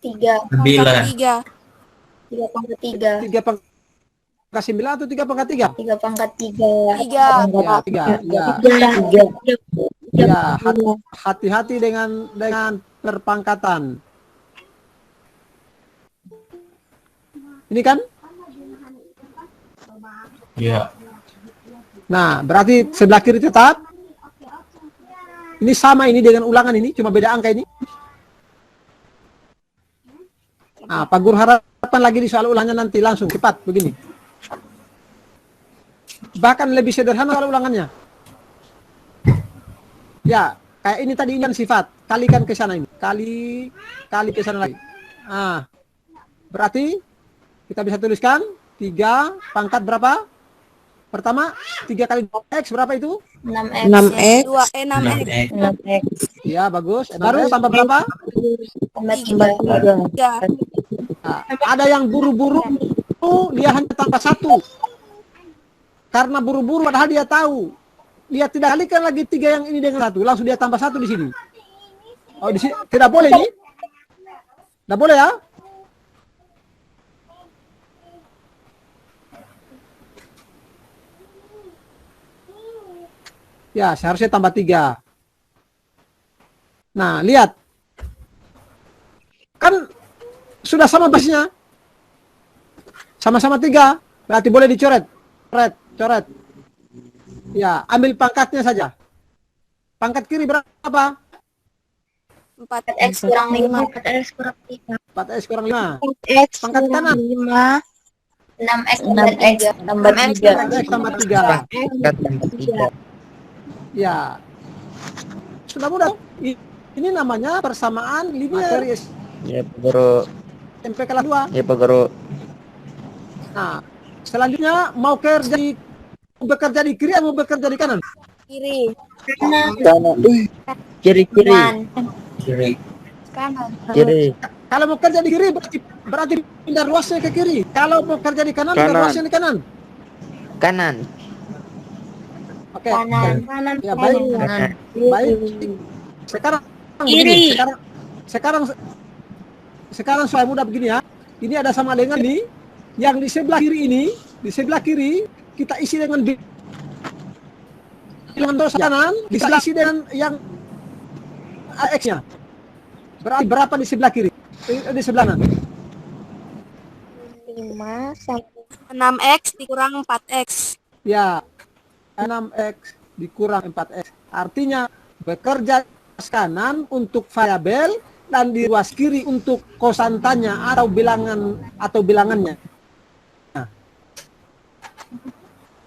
3. 9. 3 pangkat 3. 3 pangkat 9 atau 3 pangkat 3? 3 pangkat 3. 3. Ya, 3. Ya, hati-hati dengan perpangkatan. Ini kan? Iya. Nah, berarti sebelah kiri tetap. Ini sama ini dengan ulangan ini, cuma beda angka ini. Nah, Pak Guru harapan lagi di soal ulangannya nanti langsung cepat begini. Bahkan lebih sederhana soal ulangannya. Ya, kayak ini tadi ini kan sifat, kalikan ke sana ini. Kali ke sana lagi. Nah, berarti kita bisa tuliskan 3 pangkat berapa? Pertama, 3 kali X berapa itu? 6X. 6X. 6X. Ya, bagus. Baru tambah berapa? tambah Tambah 3. tiga. Nah, ada yang buru-buru, dia hanya tambah 1. Karena buru-buru padahal dia tahu. Dia tidak kalikan lagi 3 yang ini dengan 1, langsung dia tambah 1 di sini. Oh, di sini tidak boleh ini. Tidak boleh ya? Ya, seharusnya tambah 3. Nah, lihat. Kan sudah sama basisnya. Sama-sama 3. Berarti boleh dicoret. Coret. Ya, ambil pangkatnya saja. Pangkat kiri berapa? 4x kurang 5. 4x kurang 5. 4x kurang 5. X Pangkat kanan. 5. 6x tambah 3. Tambah 3. 4x tambah 3. Pangkat tambah 3. Ya. Sudah mudah. Ini namanya persamaan linear. Ya, Pak Guru. MP kelas 2. Ya, Pak Guru. Nah, selanjutnya mau bekerja di kiri atau mau bekerja di kanan? Kiri. Kanan. Kanan. Kiri. Kanan. Kiri. Kanan. Kiri. Kalau mau kerja di kiri berarti pindah ruasnya ke kiri. Kalau mau kerja di kanan, pindah ruasnya di kanan. Kanan. Oke. Kanan. Oke. Kanan. Ya, baik. Kanan. Baik. Sekarang Kiri. begini. Sekarang soal mudah begini ya. Ini ada sama dengan ini. Yang di sebelah kiri ini, di sebelah kiri kita isi dengan bilangan dosa kanan, bisa isi dengan yang X-nya. Berarti berapa di sebelah kiri? Di sebelah kanan. 5 sampai 6x dikurang 4x. Ya, 6x dikurang 4x. Artinya bekerja di kanan untuk variabel dan di ruas kiri untuk kosantanya atau bilangannya. Nah.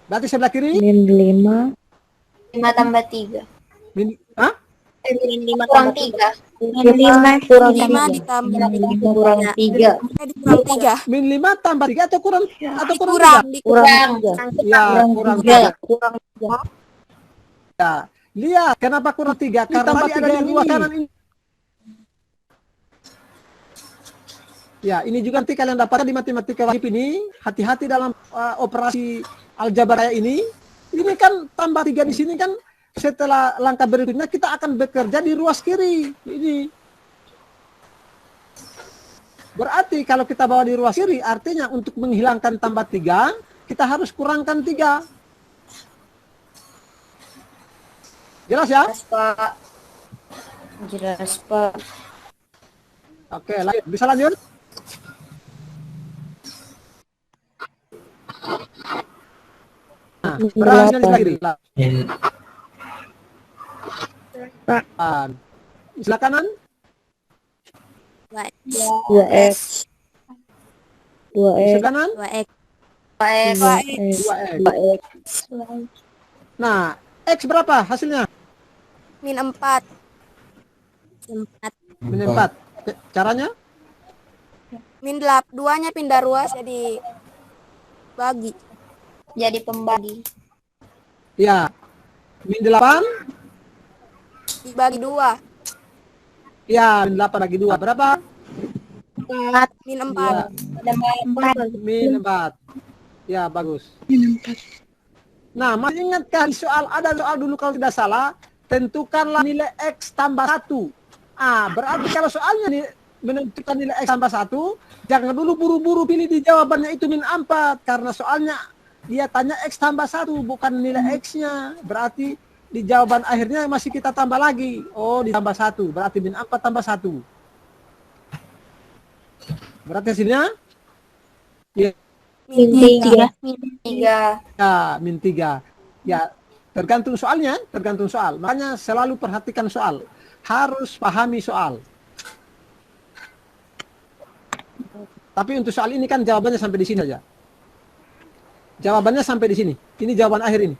Berarti sebelah kiri Min 5. 5 tambah 3. Hah? 5 kurang 3. 5 kurang 5 ditambah 3. Dikurang 3. Min 5 tambah 3 atau kurang Dikurang. 3? Dikurang. Ya, kurang 3. Ya, lihat kenapa kurang 3? Karena tadi ada di luar kanan ini. Ya, ini juga nanti kalian dapatkan di matematika wajib ini. Hati-hati dalam operasi aljabar ini. Ini kan tambah 3 di sini kan. Setelah langkah berikutnya kita akan bekerja di ruas kiri. Ini. Berarti kalau kita bawa di ruas kiri, artinya untuk menghilangkan tambah 3, kita harus kurangkan 3. Jelas ya? Jelas, Pak. Jelas, Pak. Oke, lanjut. Bisa lanjut? Nah, berhasil di kiri. Sebelah kanan? 2x. 2x. Sebelah kanan? 2x. 2x. Nah, X berapa hasilnya? Min 4. 4. Min 4. Caranya? Min 8. 2-nya pindah ruas jadi bagi. Jadi pembagi. Ya. Min 8? Dibagi 2. Ya, min 8 bagi 2. Berapa? 4. Min 4. Min 4. Ya, bagus. Nah, masih ingatkah ada soal dulu kalau tidak salah, tentukanlah nilai X tambah 1. Berarti kalau soalnya menentukan nilai X tambah 1, jangan dulu buru-buru pilih di jawabannya itu min 4. Karena soalnya dia tanya X tambah 1, bukan nilai X-nya. Berarti di jawaban akhirnya masih kita tambah lagi. Oh, ditambah 1. Berarti min 4 tambah 1. Berarti hasilnya? Ya. Min 3. Min 3. Ya, min 3. Ya, tergantung soalnya, tergantung soal. Makanya selalu perhatikan soal. Harus pahami soal. Tapi untuk soal ini kan jawabannya sampai di sini saja. Jawabannya sampai di sini. Ini jawaban akhir ini.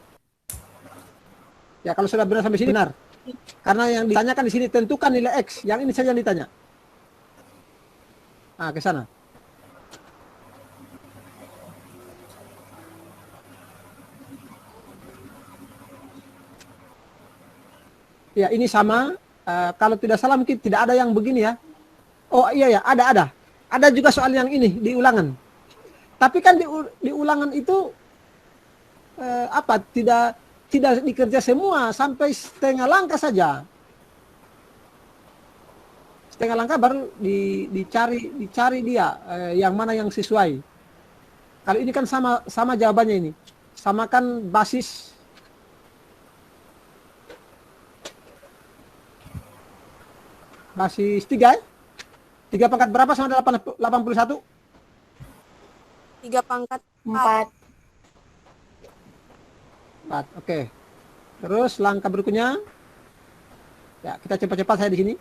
Ya, kalau sudah benar sampai sini benar. Karena yang ditanyakan di sini tentukan nilai X. Yang ini saja yang ditanya. Ke sana. Ya, ini sama. Kalau tidak salah mungkin tidak ada yang begini ya. Oh iya ya, ada. Ada juga soal yang ini di ulangan. Tapi kan di ulangan itu tidak dikerja semua, sampai setengah langkah saja. Setengah langkah baru dicari dia yang mana yang sesuai. Kalau ini kan sama jawabannya ini. Samakan basis basis 3 ya? 3 pangkat berapa sama 81? 3 pangkat 4. 4, oke. Terus langkah berikutnya. Ya, kita cepat-cepat saya di sini.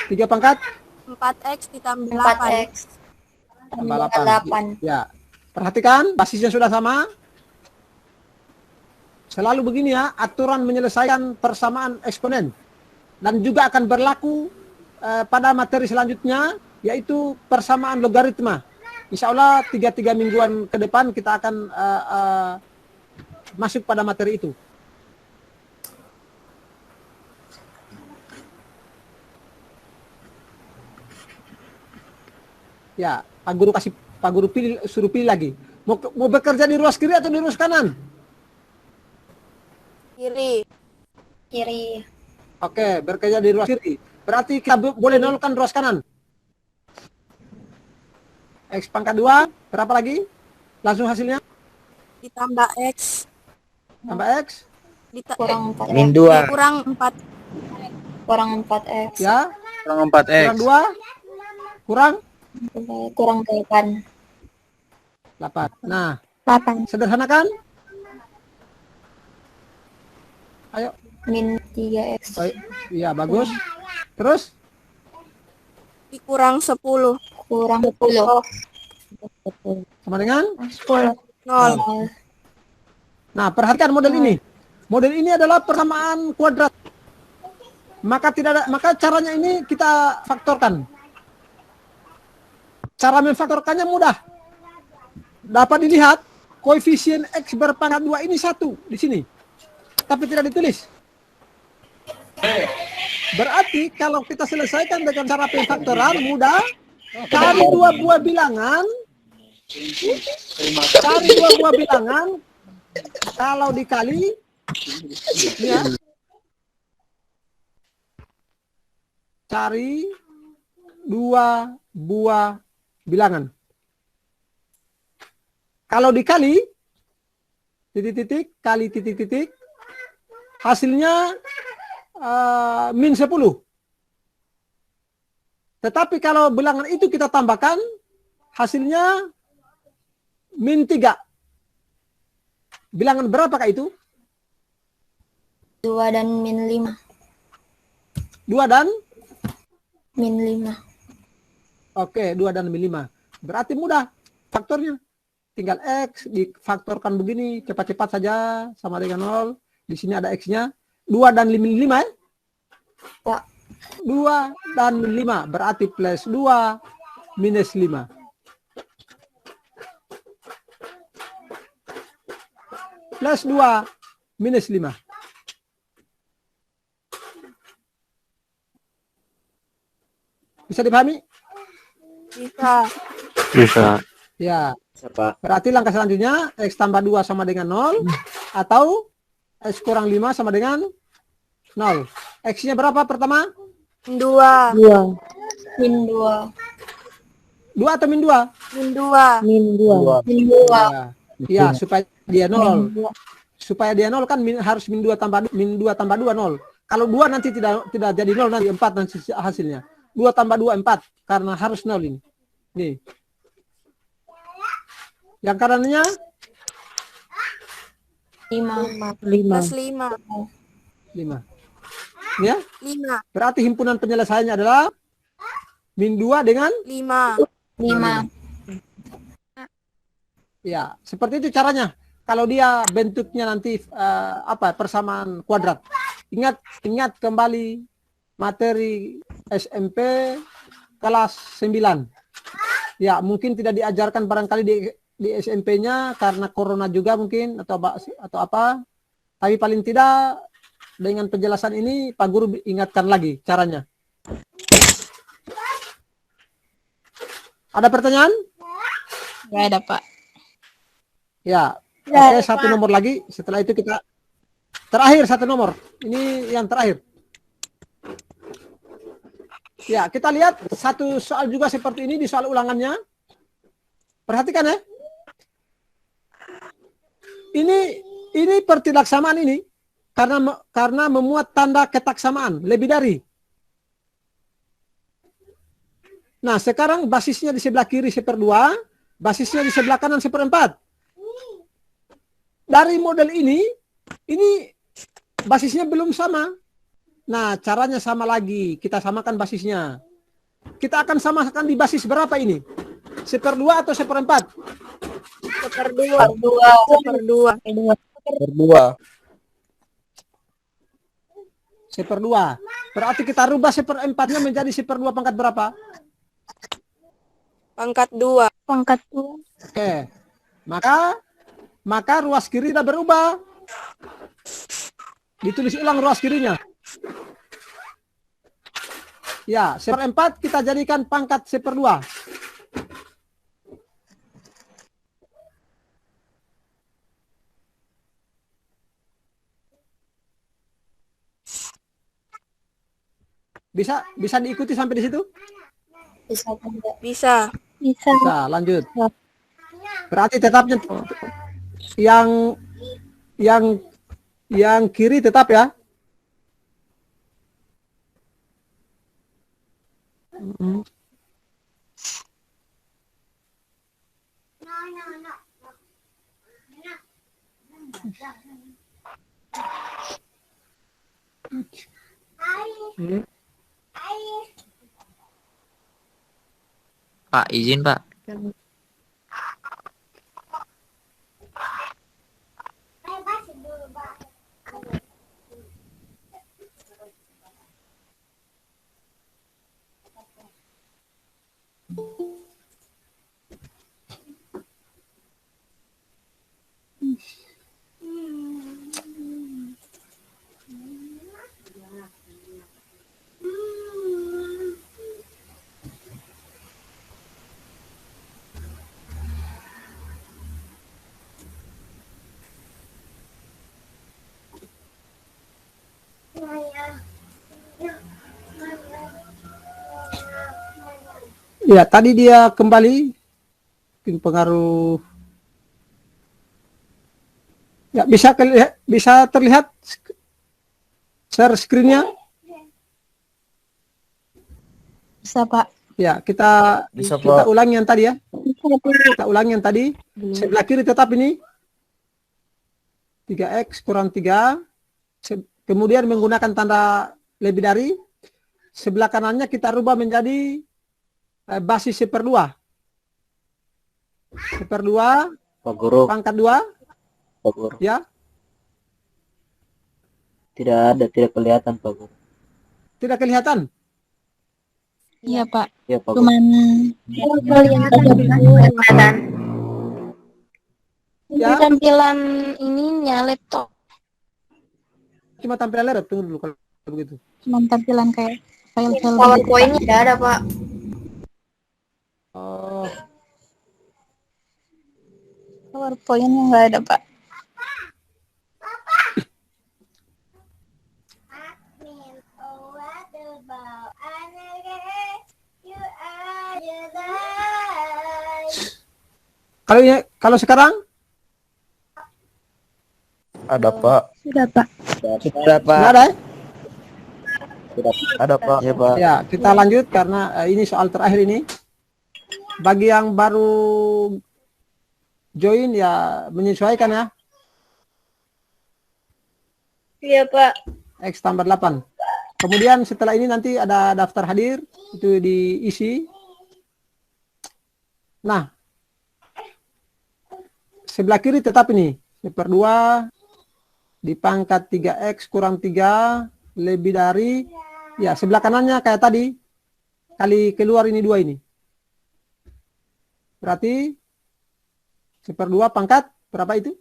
3 pangkat 4x ditambah 4x 8. tambah 8. 8. Ya. Perhatikan basisnya sudah sama. Selalu begini ya, aturan menyelesaikan persamaan eksponen. Dan juga akan berlaku pada materi selanjutnya, yaitu persamaan logaritma. Insya Allah 3 mingguan ke depan kita akan masuk pada materi itu. Ya, Pak Guru suruh pilih lagi. Mau bekerja di ruas kiri atau di ruas kanan? Kiri. Oke, bekerja di ruas kiri. Berarti kita boleh nolkan ruas kanan. X pangkat 2, berapa lagi? Langsung hasilnya? Ditambah x Tambah X? Kurang 4. Min 2. kurang 4. Kurang 4x. Ya. Kurang 4x. Kurang 2? Kurang? Kurang 8. 8. Nah, 8. sederhanakan? Ayo. Min 3x. Baik. Iya, bagus. Terus? Dikurang 10. Kurang 10. Sama dengan? 10. 0. Nah, perhatikan model ini. Model ini adalah persamaan kuadrat. Maka caranya ini kita faktorkan. Cara memfaktorkannya mudah. Dapat dilihat koefisien X berpangkat 2 ini 1 di sini. Tapi tidak ditulis. Berarti kalau kita selesaikan dengan cara pemfaktoran mudah, cari dua buah bilangan. Cari dua buah bilangan. Kalau dikali ya. Cari dua buah bilangan. Kalau dikali titik-titik kali titik-titik, hasilnya min 10. Tetapi kalau bilangan itu kita tambahkan, hasilnya min 3. Bilangan berapakah itu? 2 dan min 5. 2 dan? Min 5. Oke, 2 dan min 5. Berarti mudah faktornya. Tinggal X difaktorkan begini, cepat-cepat saja sama dengan 0. Di sini ada X-nya. 2 dan min 5 ya? Pak. 2 dan min 5. Berarti plus 2 minus 5. Plus 2 minus 5. Bisa dipahami? Bisa. Ya. Siapa? Berarti langkah selanjutnya X tambah 2 sama dengan 0. Atau X kurang 5 sama dengan 0. X-nya berapa pertama? 2. 2. Min 2. 2 atau min 2? Min 2. Min 2. Min 2. Ya, supaya dia 0. Min 2. Supaya dia 0 kan harus min 2 tambah 2 0. Kalau 2 nanti tidak jadi 0, nanti 4 nanti hasilnya. 2 tambah 2 4 karena harus 0 ini. Nih. Yang kanannya 5. Plus 5. 5. Ya? 5. Berarti himpunan penyelesaiannya adalah min 2 dengan 5. 5. ya, seperti itu caranya. Kalau dia bentuknya nanti persamaan kuadrat. Ingat kembali materi SMP kelas 9. Ya, mungkin tidak diajarkan barangkali di SMP-nya karena corona juga mungkin atau apa. Tapi paling tidak dengan penjelasan ini Pak Guru ingatkan lagi caranya. Ada pertanyaan? Nggak ada, Pak. Ya, oke, satu nomor lagi. Setelah itu kita terakhir satu nomor. Ini yang terakhir. Ya, kita lihat satu soal juga seperti ini di soal ulangannya. Perhatikan ya. Ini pertidaksamaan ini karena memuat tanda ketaksamaan lebih dari. Nah, sekarang basisnya di sebelah kiri 1/2, basisnya di sebelah kanan 1/4. Dari model ini basisnya belum sama. Nah, caranya sama lagi. Kita samakan basisnya. Kita akan samakan di basis berapa ini? 1/2 atau 1/4? 1/2. 1/2. 1/2. Berarti kita rubah 1/4-nya menjadi 1/2 pangkat berapa? Pangkat 2. Pangkat 2. Oke. Maka ruas kiri tidak berubah. Ditulis ulang ruas kirinya. Ya, 1/4 kita jadikan pangkat 1/2. Bisa diikuti sampai di situ? Bisa tidak? Bisa. Bisa. Nah, lanjut. Berarti tetapnya yang kiri tetap ya. Pak, izin Pak. Ya, tadi dia kembali pengaruh. Ya, bisa terlihat share screen-nya? Bisa, Pak. Ya, kita ulangi yang tadi ya. Kita ulangi yang tadi. Sebelah kiri tetap ini 3x kurang 3. Kemudian menggunakan tanda lebih dari. Sebelah kanannya kita rubah menjadi basis 1/2. 1/2 Pak Guru, pangkat 2. Pak Guru. Ya, Tidak kelihatan Pak Guru. tidak kelihatan. Iya, Pak. Ya Pak Guru. Kemana? Kelihatan. Ya, Tampilan ininya laptop. cuma tampilan layar. Tunggu dulu kalau begitu. Cuma tampilan kayak file-file. PowerPoint-nya tidak ada, Pak. Oh, PowerPoint-nya nggak ada, Pak. kalau sekarang Ada Pak. Sudah, Pak. Sudah Pak. nggak ada ya? Ada Pak. Ya Pak. Ya, kita lanjut karena ini soal terakhir ini. Bagi yang baru join ya menyesuaikan ya. Iya, Pak. X tambah 8. Kemudian setelah ini nanti ada daftar hadir, itu diisi. Nah, sebelah kiri tetap ini 1/2 di pangkat 3x kurang 3 lebih dari, ya sebelah kanannya kayak tadi, kali keluar ini 2 ini. Berarti 1/2 pangkat berapa itu?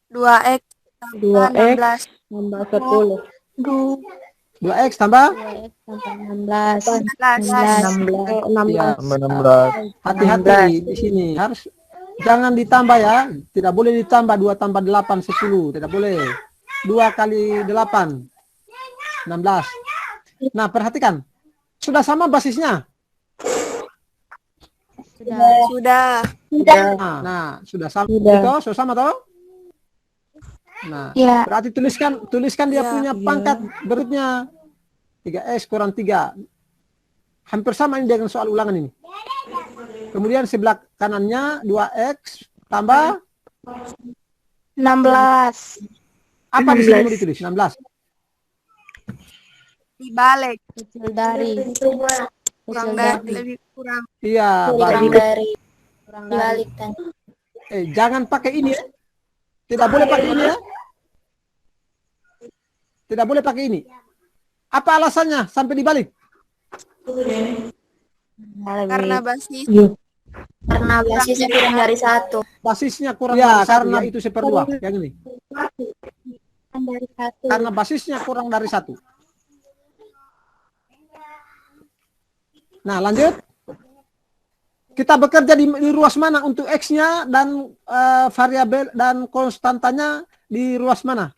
2x 2x tambah 10. 2x tambah 16. 16. 16. Ya, Tambah 16. hati-hati di sini. Harus jangan ditambah ya. Tidak boleh ditambah 2 tambah 8 10. Tidak boleh. 2 kali 8 16. Nah, perhatikan. Sudah sama basisnya. Sudah. Nah, sudah sama. Sudah. Itu sudah sama toh? Nah, Ya. berarti tuliskan dia punya pangkat berikutnya 3x kurang 3. Hampir sama ini dengan soal ulangan ini. Kemudian sebelah kanannya 2x tambah 16. apa di sini mau ditulis? 16. Dibalik. Kecil dari. Kurang dari. Lebih kurang. Iya, Kurang balik. dari. Balik kan. Jangan pakai ini ya. Tidak boleh pakai ini ya. Tidak boleh pakai ini. Apa alasannya sampai dibalik? Karena basis. Karena basisnya kurang dari 1. Basisnya kurang dari satu, karena itu seperdua. Yang ini. Dari 1. Karena basisnya kurang dari 1. Nah, lanjut. Kita bekerja di ruas mana untuk X-nya dan variabel dan konstantanya di ruas mana?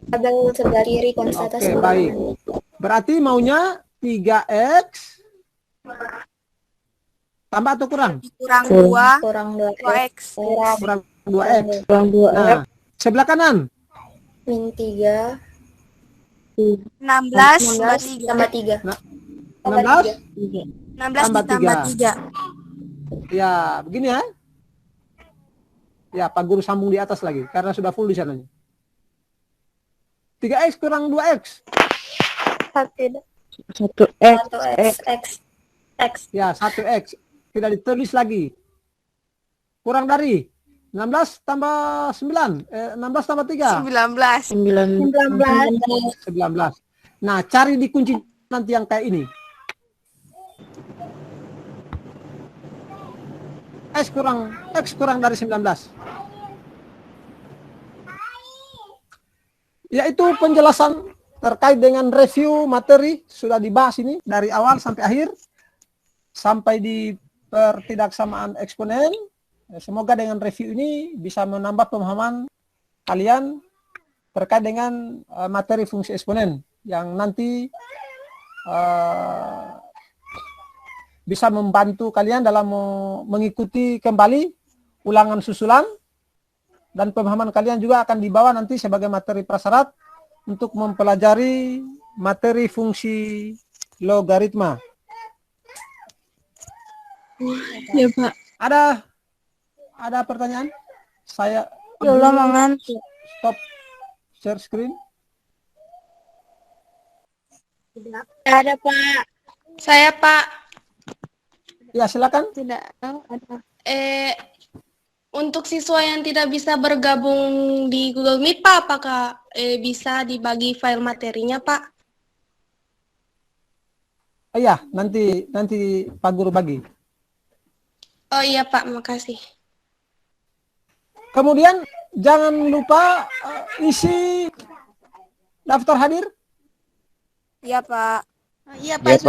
Variabel sebelah kiri konstanta Oke, sebelah baik. kanan. Berarti maunya 3x tambah atau kurang? Kurang 2. Kurang 2x. 2x. Kurang 2x. Kurang 2x. Nah, sebelah kanan. Min 3. 16 tambah 3. 16. 16 Tambah ditambah 3. Ya, begini ya. Ya, Pak Guru sambung di atas lagi karena sudah full di sananya. 3x kurang 2x. 1x. 1x. X. Ya, 1x. Tidak ditulis lagi. Kurang dari 16 tambah 9. 16 tambah 3. 19. 19. Nah, cari di kunci nanti yang kayak ini. X kurang dari 19. Yaitu penjelasan terkait dengan review materi sudah dibahas ini dari awal sampai akhir sampai di pertidaksamaan eksponen. Semoga dengan review ini bisa menambah pemahaman kalian terkait dengan materi fungsi eksponen yang nanti bisa membantu kalian dalam mengikuti kembali ulangan susulan, dan pemahaman kalian juga akan dibawa nanti sebagai materi prasyarat untuk mempelajari materi fungsi logaritma. Ya, Pak. Ada pertanyaan? Saya Belum mengantuk. stop share screen. Ada, Pak. Saya, Pak. Ya, silakan. Tidak ada. Untuk siswa yang tidak bisa bergabung di Google Meet, Pak, apakah bisa dibagi file materinya, Pak? Oh iya, nanti Pak Guru bagi. Oh iya, Pak, makasih. Kemudian jangan lupa isi daftar hadir. Iya, Pak. Iya, Ya, Pak.